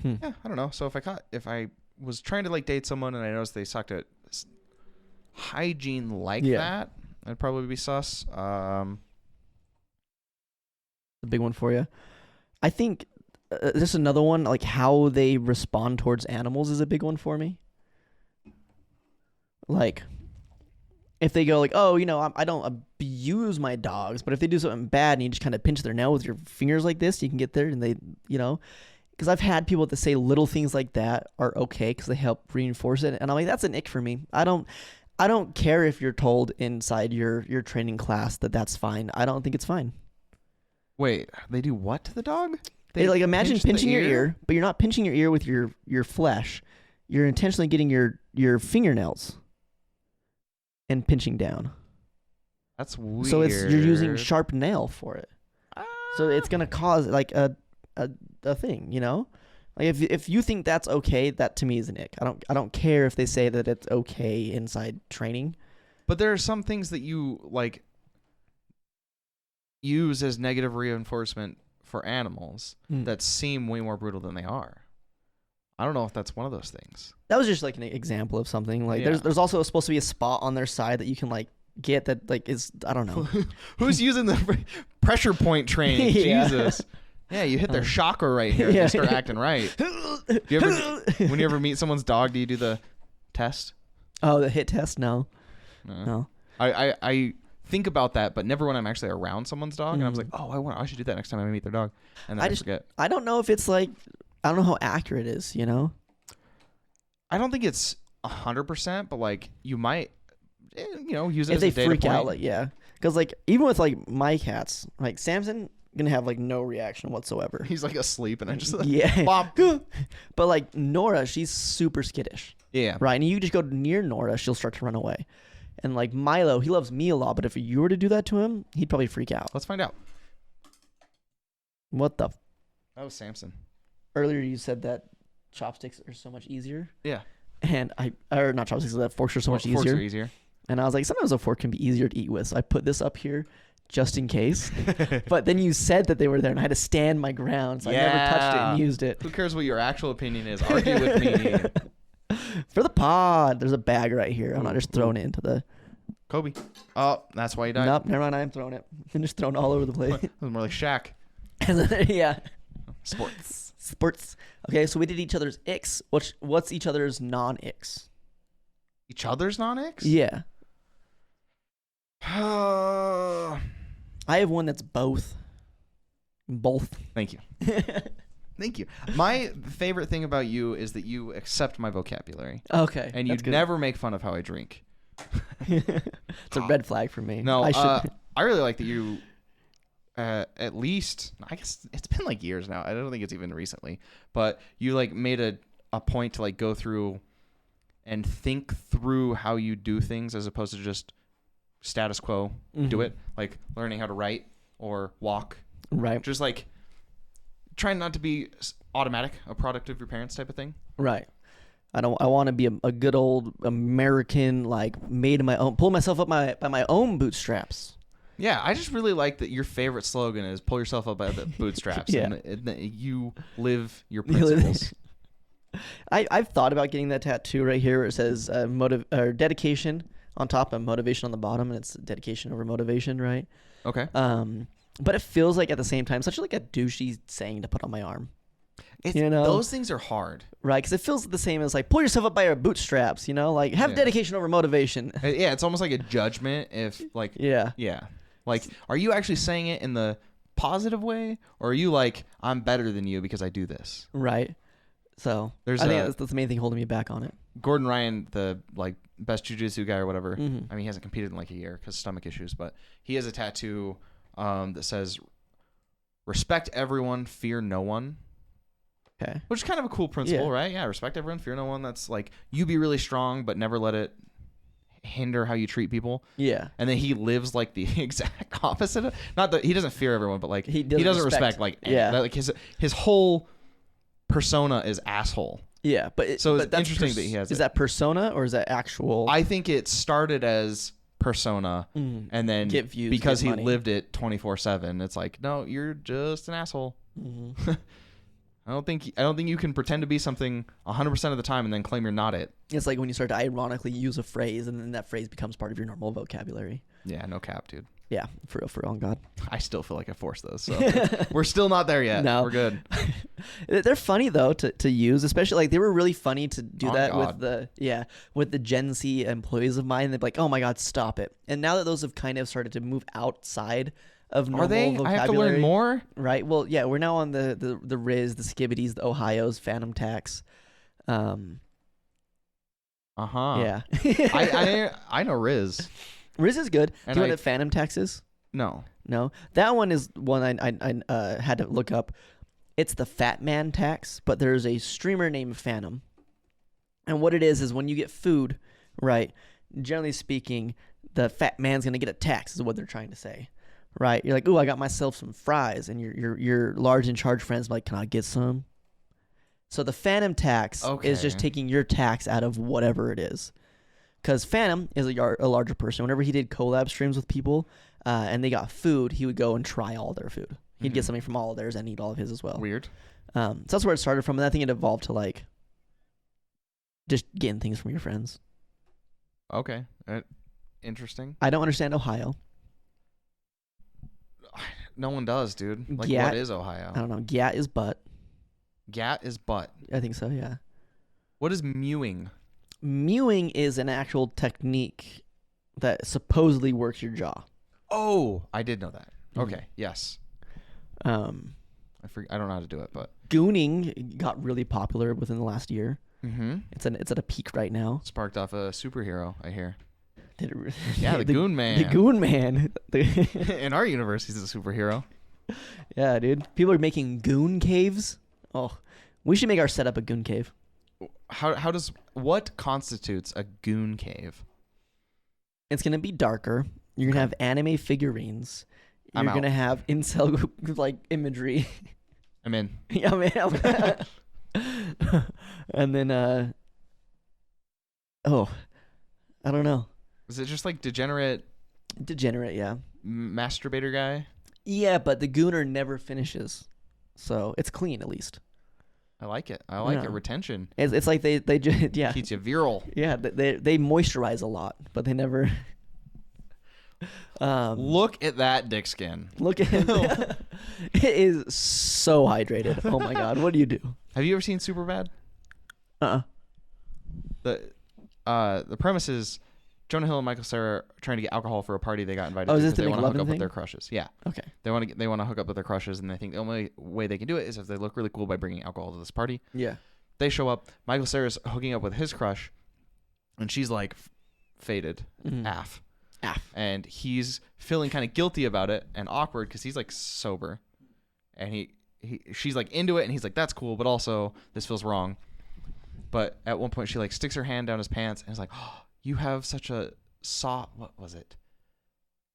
yeah, I don't know. So if I was trying to like date someone and I noticed they sucked at hygiene like that, I'd probably be sus. The big one for you. I think this is another one, like how they respond towards animals is a big one for me. Like, if they go like, oh, I don't abuse my dogs, but if they do something bad and you just kind of pinch their nail with your fingers like this, you can get there and they, because I've had people that say little things like that are okay because they help reinforce it. And I'm like, that's an ick for me. I don't care if you're told inside your training class that that's fine. I don't think it's fine. Wait, they do what to the dog? They like imagine pinching your ear, but you're not pinching your ear with your flesh. You're intentionally getting your fingernails and pinching down. That's weird. So you're using sharp nail for it. So it's gonna cause like a thing, Like if you think that's okay, that to me is an ick. I don't care if they say that it's okay inside training. But there are some things that you like use as negative reinforcement for animals that seem way more brutal than they are. I don't know if that's one of those things. That was just like an example of something. Like there's also supposed to be a spot on their side that you can like get that like is, I don't know. Who's using the pressure point training? Jesus. Yeah, you hit their chakra right here and they start acting right. When you ever meet someone's dog, do you do the test? Oh, the hit test? No. No. I think about that, but never when I'm actually around someone's dog. And I was like, oh, I should do that next time I meet their dog. And then I forget. I don't know if it's like, I don't know how accurate it is, I don't think it's 100%, but like you might, use it if as they a data freak point. out, like because like even with like my cats, like Samson gonna have like no reaction whatsoever. He's like asleep, and I just bop. But like Nora, she's super skittish. Yeah. Right, and you just go near Nora, she'll start to run away. And like Milo, he loves me a lot, but if you were to do that to him, he'd probably freak out. Let's find out. What the? That was Samson. Earlier you said that chopsticks are so much easier. Yeah. And not chopsticks, that forks are so much easier. Forks are easier. And I was like, sometimes a fork can be easier to eat with. So I put this up here just in case. But then you said that they were there and I had to stand my ground. So I never touched it and used it. Who cares what your actual opinion is? Argue with me. For the pod, there's a bag right here. I'm not just throwing it into the... Kobe. Oh, that's why he died. Nope, never mind. I'm throwing it. I'm just throwing it all over the place. It was more like Shaq. Yeah. Sports. Okay, so we did each other's icks. What's each other's non-icks? Each other's non-icks? Yeah. I have one that's both. Both. Thank you. Thank you. My favorite thing about you is that you accept my vocabulary. Okay. And you never make fun of how I drink. It's a red flag for me. No, I really like that you, at least, I guess it's been like years now. I don't think it's even recently. But you like made a point to like go through and think through how you do things as opposed to just status quo, do it. Like learning how to write or walk. Right. Just like trying not to be automatic, a product of your parents type of thing. Right. I want to be a good old American, like made my own, pull myself up by my own bootstraps. Yeah, I just really like that your favorite slogan is "Pull yourself up by the bootstraps," Yeah. and you live your principles. I've thought about getting that tattoo right here where it says dedication on top and motivation on the bottom, and it's dedication over motivation, right? Okay. But it feels like at the same time such like a douchey saying to put on my arm. Those things are hard, right? Because it feels the same as like pull yourself up by your bootstraps, like have dedication over motivation. Yeah, it's almost like a judgment. If like yeah, like are you actually saying it in the positive way, or are you like I'm better than you because I do this? Right. So I think that's the main thing holding me back on it. Gordon Ryan, the like best jiu-jitsu guy or whatever. Mm-hmm. I mean, he hasn't competed in like a year because stomach issues, but he has a tattoo that says "Respect everyone, fear no one." Okay. Which is kind of a cool principle, right? Yeah, respect everyone, fear no one. That's like you be really strong, but never let it hinder how you treat people. Yeah. And then he lives like the exact opposite of, not that he doesn't fear everyone, but like he doesn't respect like like his whole persona is asshole. Yeah, but it's interesting that he has. Is that persona or is that actual? I think it started as persona, and then get views, because get he money. lived it 24/7. It's like, no, you're just an asshole. Mm-hmm. I don't think you can pretend to be something 100% of the time and then claim you're not it. It's like when you start to ironically use a phrase and then that phrase becomes part of your normal vocabulary. Yeah, no cap, dude. Yeah, for real, on God. I still feel like I forced those, so we're still not there yet. No. We're good. They're funny though to use, especially like they were really funny to do that God. with the Gen Z employees of mine. They'd be like, "Oh my God, stop it!" And now that those have kind of started to move outside of normal vocabulary, I have to learn more. Right. Well, yeah, we're now on the Riz, the Skibbities, the Ohios, Phantom Tax. Yeah. I know Riz. Riz is good. And do you know what Phantom Tax is? No. No, that one is one I had to look up. It's the Fat Man tax, but there's a streamer named Phantom, and what it is when you get food, right? Generally speaking, the fat man's gonna get a tax, is what they're trying to say, right? You're like, "Ooh, I got myself some fries," and your large in charge friend's like, "Can I get some?" So the Phantom tax is just taking your tax out of whatever it is. Because Phantom is a larger person. Whenever he did collab streams with people and they got food, he would go and try all their food. He'd get something from all of theirs and eat all of his as well. Weird. So that's where it started from. And I think it evolved to like just getting things from your friends. Okay. Interesting. I don't understand Ohio. No one does, dude. Like, Gat, what is Ohio? I don't know. Gat is butt. Gat is butt. I think so, yeah. What is mewing? Mewing is an actual technique that supposedly works your jaw. Oh, I did know that. Okay, yes. I don't know how to do it, but gooning got really popular within the last year. Mm-hmm. It's at a peak right now. Sparked off a superhero, I hear. Did it really? Yeah, the Goon Man. The Goon Man. In our universe, he's a superhero. Yeah, dude. People are making goon caves. Oh, we should make our setup a goon cave. What constitutes a goon cave? It's gonna be darker. You're gonna have anime figurines. You're gonna have incel like imagery. I'm in. Yeah, man. And then I don't know. Is it just like degenerate, yeah. Masturbator guy? Yeah, but the gooner never finishes, so it's clean at least. I like it. I like it. Retention. It's like they just keeps you virile. Yeah, they moisturize a lot, but they never. Look at that dick skin. Look at it. It is so hydrated. Oh my God, what do you do? Have you ever seen Superbad? The premise is Jonah Hill and Michael Cera are trying to get alcohol for a party they got invited to. Is this the they want to hook up thing? with their crushes. Yeah. Okay. They want to hook up with their crushes, and they think the only way they can do it is if they look really cool by bringing alcohol to this party. Yeah. They show up. Michael Cera's hooking up with his crush, and she's like faded, af. And he's feeling kind of guilty about it and awkward because he's like sober, and she's like into it, and he's like, that's cool, but also this feels wrong. But at one point she like sticks her hand down his pants and is like, oh, you have such a soft, what was it?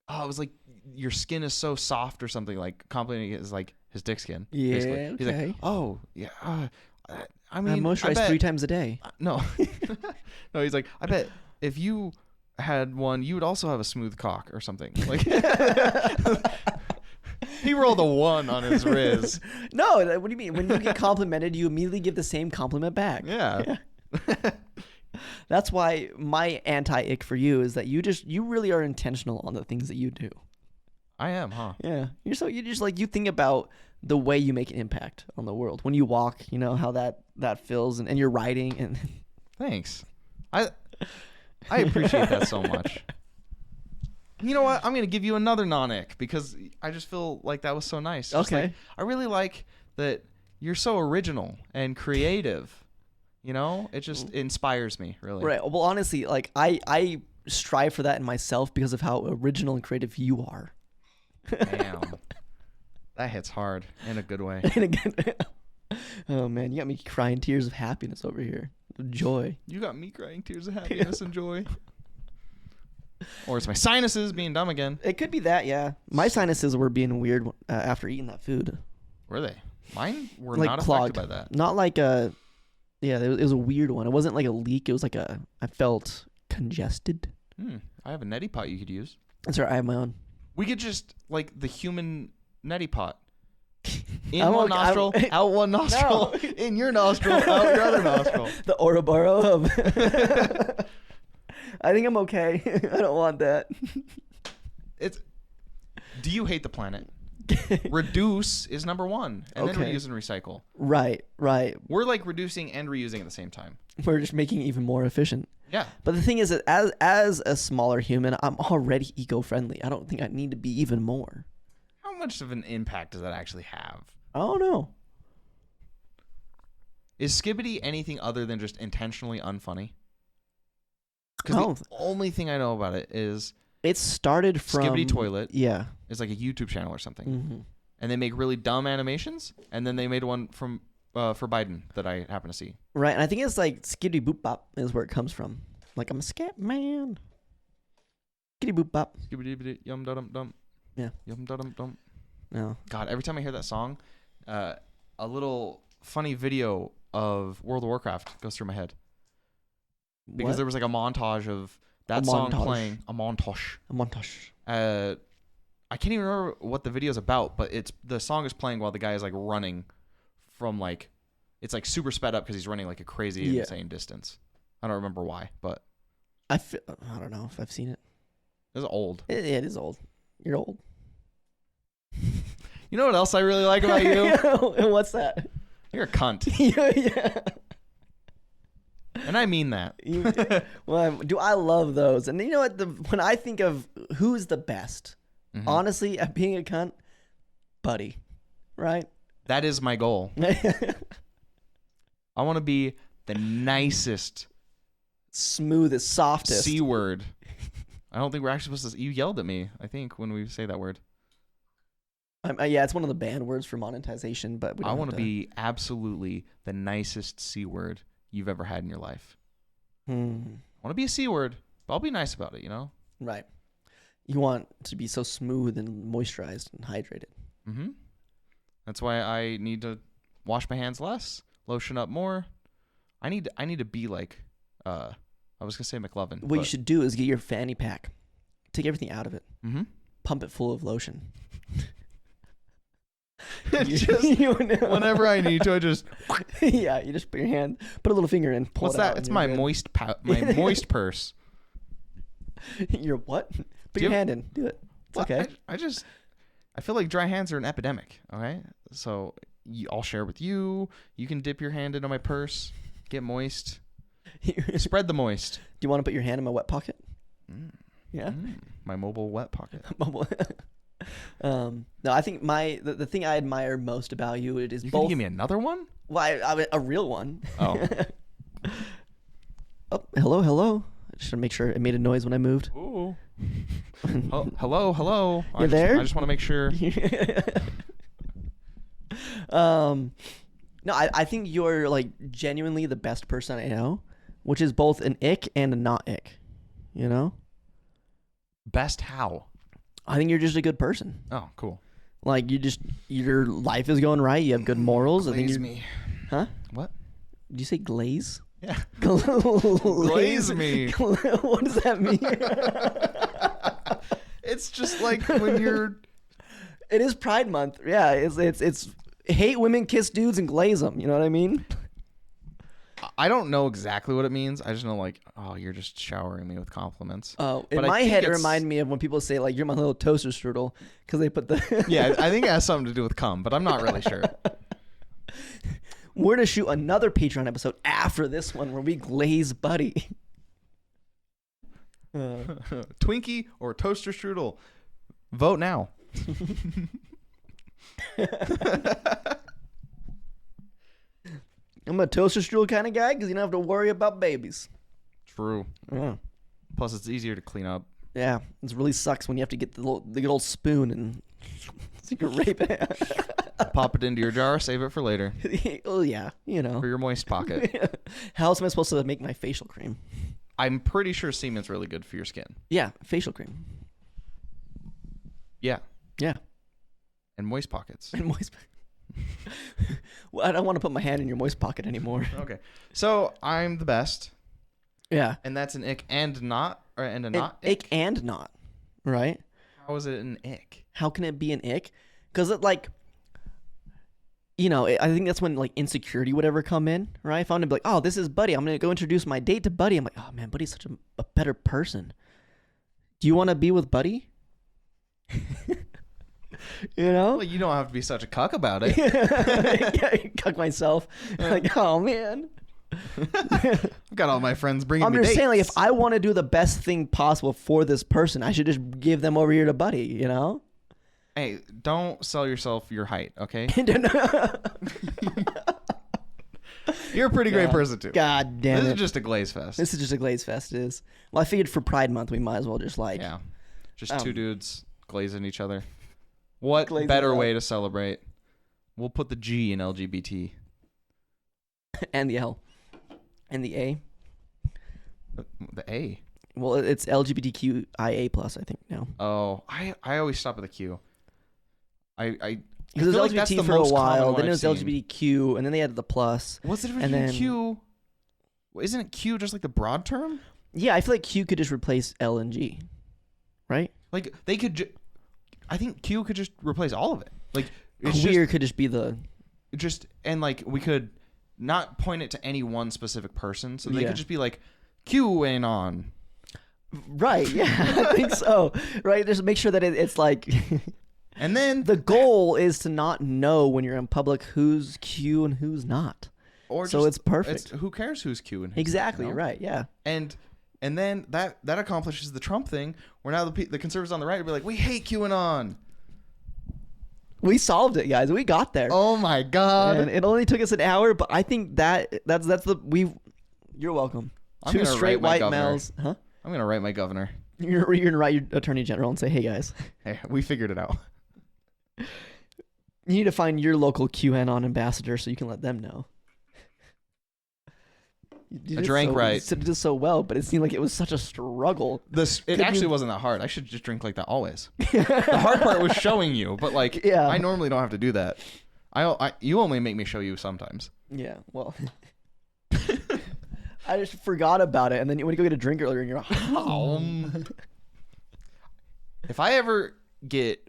Oh, it was like your skin is so soft or something, like complimenting it as like his dick skin. Yeah. Basically. Okay. He's like, oh yeah, I mean, I moisturize 3 times a day. No. No, he's like, I bet if you had one, you would also have a smooth cock or something. Like, he rolled a 1 on his Riz. No, what do you mean? When you get complimented, you immediately give the same compliment back. Yeah. That's why my anti-ick for you is that you really are intentional on the things that you do. I am, huh? Yeah. You think about the way you make an impact on the world. When you walk, you know, how that feels and you're riding and Thanks. I appreciate that so much. You know what? I'm going to give you another non-ick because I just feel like that was so nice. Just Okay. Like, I really like that you're so original and creative. You know? It just inspires me, really. Right. Well, honestly, like I strive for that in myself because of how original and creative you are. Damn. That hits hard in a good way. And again, oh man, you got me crying tears of happiness over here. Joy. You got me crying tears of happiness and joy. Or it's my sinuses being dumb again. It could be that, yeah. My sinuses were being weird after eating that food. Were they? Mine were Like not clogged. affected by that. Not like a, yeah, it was a weird one. It wasn't like a leak. It was like I felt congested. I have a neti pot you could use. That's right. I have my own. We could just, like, the human neti pot. In I'm one okay- nostril, out one nostril. No. In your nostril, out your other nostril. The Ouroboros of... I think I'm okay. I don't want that. Do you hate the planet? Reduce is number 1, and then Okay. reuse and recycle. Right. We're like reducing and reusing at the same time. We're just making it even more efficient. Yeah. But the thing is that as a smaller human, I'm already eco-friendly. I don't think I need to be even more. How much of an impact does that actually have? I don't know. Is Skibbity anything other than just intentionally unfunny? I Because don't the only thing I know about it is It started from... Skibbity Toilet Yeah. is like a YouTube channel or something. Mm-hmm. And they make really dumb animations, and then they made one from for Biden that I happen to see. Right, and I think it's like Skibbity Boop Bop is where it comes from. Like, I'm a scat man. Skibbity Boop Bop. Skibbity yum dum dum. Yeah. Yum dum dum. No. God, every time I hear that song, a little funny video of World of Warcraft goes through my head. Because What? there was like a montage of that song playing. A montage. A montage. I can't even remember what the video's about, but the song is playing while the guy is like running from like, it's like super sped up because he's running like a crazy insane distance. I don't remember why, but I don't know if I've seen it. it's old. It is old. You're old. You know what else I really like about you? What's that? You're a cunt. Yeah. And I mean that. Well, do I love those? And you know what? When I think of who's the best, honestly, at being a cunt, Buddy, right? That is my goal. I want to be the nicest, Smoothest, softest. C word. I don't think we're actually supposed to. You yelled at me, I think, when we say that word. Yeah, it's one of the banned words for monetization, but I want to be absolutely the nicest C word you've ever had in your life. I want to be a C word, but I'll be nice about it, you know? Right. You want to be so smooth and moisturized and hydrated. Mm-hmm. That's why I need to wash my hands less, lotion up more. I need to be like, I was going to say McLovin. What you should do is get your fanny pack, take everything out of it, pump it full of lotion. Whenever I need to, I just... Yeah, you just put your hand, put a little finger in, pull What's it that? out. It's my moist moist purse. Your what? Put your hand in. Do it. It's okay. I feel like dry hands are an epidemic. Okay, so I'll share with you. You can dip your hand into my purse, get moist, spread the moist. Do you want to put your hand in my wet pocket? Yeah. My mobile wet pocket. No, I think the thing I admire most about you is You both. can give me another one? Well, a real one. Oh. Oh, hello. I just want to make sure it made a noise when I moved. Ooh. Oh, hello. You're there? I just want to make sure. No, I think you're like genuinely the best person I know, which is both an ick and a not ick. You know? Best how? I think you're just a good person. Oh, cool. Like your life is going right. You have good morals. I think Glaze you're, me. huh? What? Did you say glaze? Yeah. Glaze me. What does that mean? It's just like when you're. It is Pride Month. Yeah, it's hate women, kiss dudes, and glaze them. You know what I mean? I don't know exactly what it means. I just know like, oh, you're just showering me with compliments. Oh, But in I my think head, it it's- reminded me of when people say like, "You're my little toaster strudel," because they put the. Yeah, I think it has something to do with cum, but I'm not really sure. We're gonna shoot another Patreon episode after this one where we glaze Buddy. Twinkie or toaster strudel? Vote now. I'm a toaster strudel kind of guy because you don't have to worry about babies. True. Yeah. Plus, it's easier to clean up. Yeah, it really sucks when you have to get the good old spoon and so you can rape it. Pop it into your jar, save it for later. Oh yeah, you know. For your moist pocket. How else am I supposed to make my facial cream? I'm pretty sure semen's really good for your skin. Yeah, facial cream. Yeah. Yeah, And moist pockets. and moist. Well, I don't want to put my hand in your moist pocket anymore. Okay. So I'm the best. Yeah, And that's an ick and not, or and a not ick and not, right? How is it an ick? How can it be an ick? Because it like, you know, I think that's when like insecurity would ever come in, right? If I'm gonna be like, oh, this is Buddy, I'm gonna go introduce my date to Buddy. I'm like, oh man, Buddy's such a better person. Do you want to be with Buddy? You know? Well, you don't have to be such a cuck about it. Yeah, I cuck myself. Like, oh man. I've got all my friends bringing I'm me just dates. saying, like, if I want to do the best thing possible for this person, I should just give them over here to Buddy, you know? Hey, don't sell yourself your height, okay? You're a pretty great person, too. God damn This it. is just a glaze fest. This is just a glaze fest, it is. Well, I figured for Pride Month, we might as well just like... Yeah. Just two dudes glazing each other. What Glazing better up. way to celebrate? We'll put the G in LGBT. And the L. And the A. The A. Well, it's LGBTQIA+, I think, now. Oh, I always stop at the Q. I Because it feel was like that's LGBT the for a most common while, one then it I've was seen. LGBTQ, and then they added the plus. What's the difference And between then- Q? Isn't it Q just like the broad term? Yeah, I feel like Q could just replace L and G, right? Like they could. I think Q could just replace all of it. Like it's Queer could just be the... just and like we could not point it to any one specific person, so they Yeah. could just be like Q and on. Right, yeah, I think so. Right, just make sure that it's like... And then The goal is to not know when you're in public who's Q and who's not. or So just- it's perfect. who cares who's Q and who's Exactly, not, you know? right, yeah. And then that accomplishes the Trump thing, where now the conservatives on the right will be like, we hate QAnon. We solved it, guys. We got there. Oh my god! And it only took us an hour, but I think that's the we. You're welcome. I'm Two gonna straight write my white governor. males, huh? I'm gonna write my governor. You're gonna write your attorney general and say, "Hey guys, Hey, we figured it out. you need to find your local QAnon ambassador so you can let them know." You did I it drank right. You did so well, but it seemed like it was such a struggle. It Could actually you- wasn't that hard. I should just drink like that always. The hard part was showing you, but like, Yeah. I normally don't have to do that. You only make me show you sometimes. Yeah, well, I just forgot about it, and then when you go get a drink earlier, and you're like, If I ever get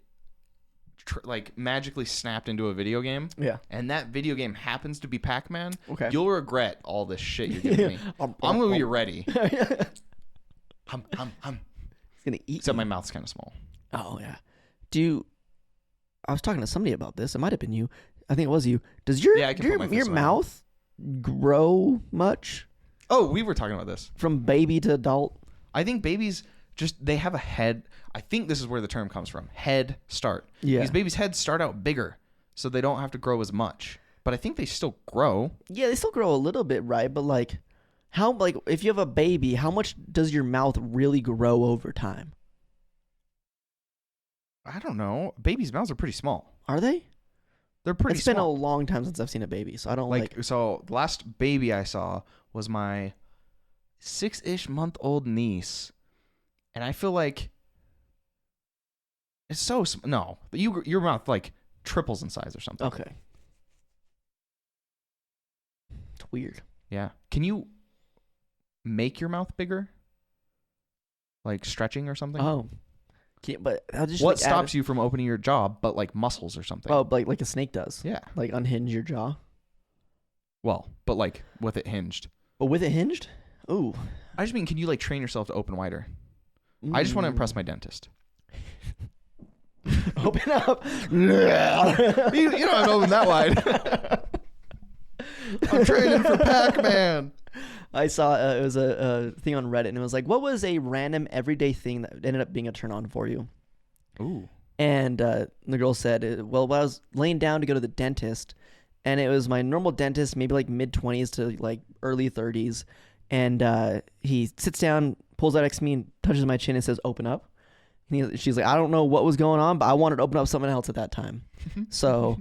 like magically snapped into a video game, yeah, and that video game happens to be Pac-Man, okay. you'll regret all this shit you're giving me. I'm gonna be ready. He's Hum. gonna eat. Except my mouth's kind of small. Oh yeah. I was talking to somebody about this. It might have been you. I think it was you. Does your Yeah, I can put my fist your in my mouth grow much Oh, we were talking about this. from baby to adult? I think babies they have a head. I think this is where the term comes from. Head start. Yeah. These babies' heads start out bigger, so they don't have to grow as much. But I think they still grow. Yeah, they still grow a little bit, right? But like, how if you have a baby, how much does your mouth really grow over time? I don't know. Babies' mouths are pretty small. Are they? They're pretty It's been a small. long time since I've seen a baby, so I don't like. So the last baby I saw was my 6-ish month old niece, and I feel like it's so no. Your mouth like triples in size or something. Okay. weird. Yeah. Can you make your mouth bigger? Like stretching or something? Oh. But I'll just what stops you from opening your jaw, but like muscles or something? Oh, like a snake does. Yeah. Like unhinge your jaw. Well, but like with it hinged. But with it hinged? Ooh. I just mean, can you like train yourself to open wider? I just want to impress my dentist. Open up. you don't have to open that wide. I'm training for Pac-Man. I saw it was a thing on Reddit, and it was like, what was a random everyday thing that ended up being a turn on for you? Ooh. And the girl said, well, when I was laying down to go to the dentist, and it was my normal dentist, maybe like mid-20s to like early 30s, and he sits down, pulls out next to me, and touches my chin and says, open up. And she's like, I don't know what was going on, but I wanted to open up something else at that time. So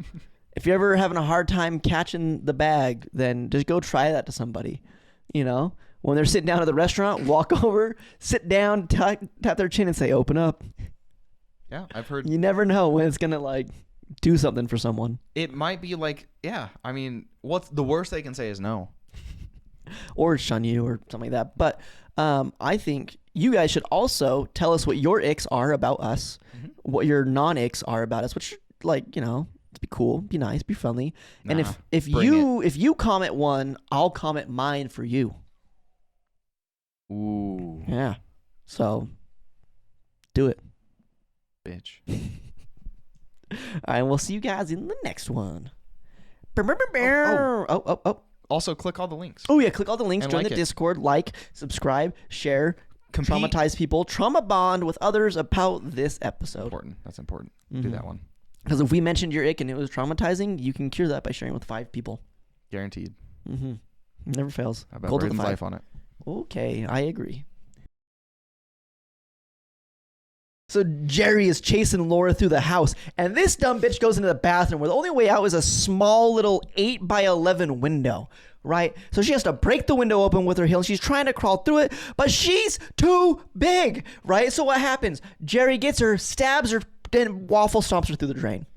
if you're ever having a hard time catching the bag, then just go try that to somebody. You know, when they're sitting down at the restaurant, walk over, sit down, tap their chin and say, open up. Yeah, I've heard. You never know when it's going to like do something for someone. It might be like, yeah, I mean, what's the worst they can say is no. Or shun you or something like that. But I think you guys should also tell us what your icks are about us, what your non-icks are about us, which, like, you know, be cool, be nice, be friendly. And if you comment one, I'll comment mine for you. Ooh. Yeah. So do it. Bitch. All right, we'll see you guys in the next one. Oh. Also, click all the links. Oh, yeah, click all the links, and join like the it. Discord, like, subscribe, share, Compete. traumatize people, trauma bond with others about this episode. Important. That's important. Do that one. Because if we mentioned your ick and it was traumatizing, you can cure that by sharing with 5 people. Guaranteed. Never fails. I bet Gold to the Brayden's 5. life on it. Okay, I agree. So Jerry is chasing Laura through the house, and this dumb bitch goes into the bathroom where the only way out is a small little 8x11 window, right? So she has to break the window open with her heel, and she's trying to crawl through it, but she's too big, right? So what happens? Jerry gets her, stabs her, then waffle stomps her through the drain.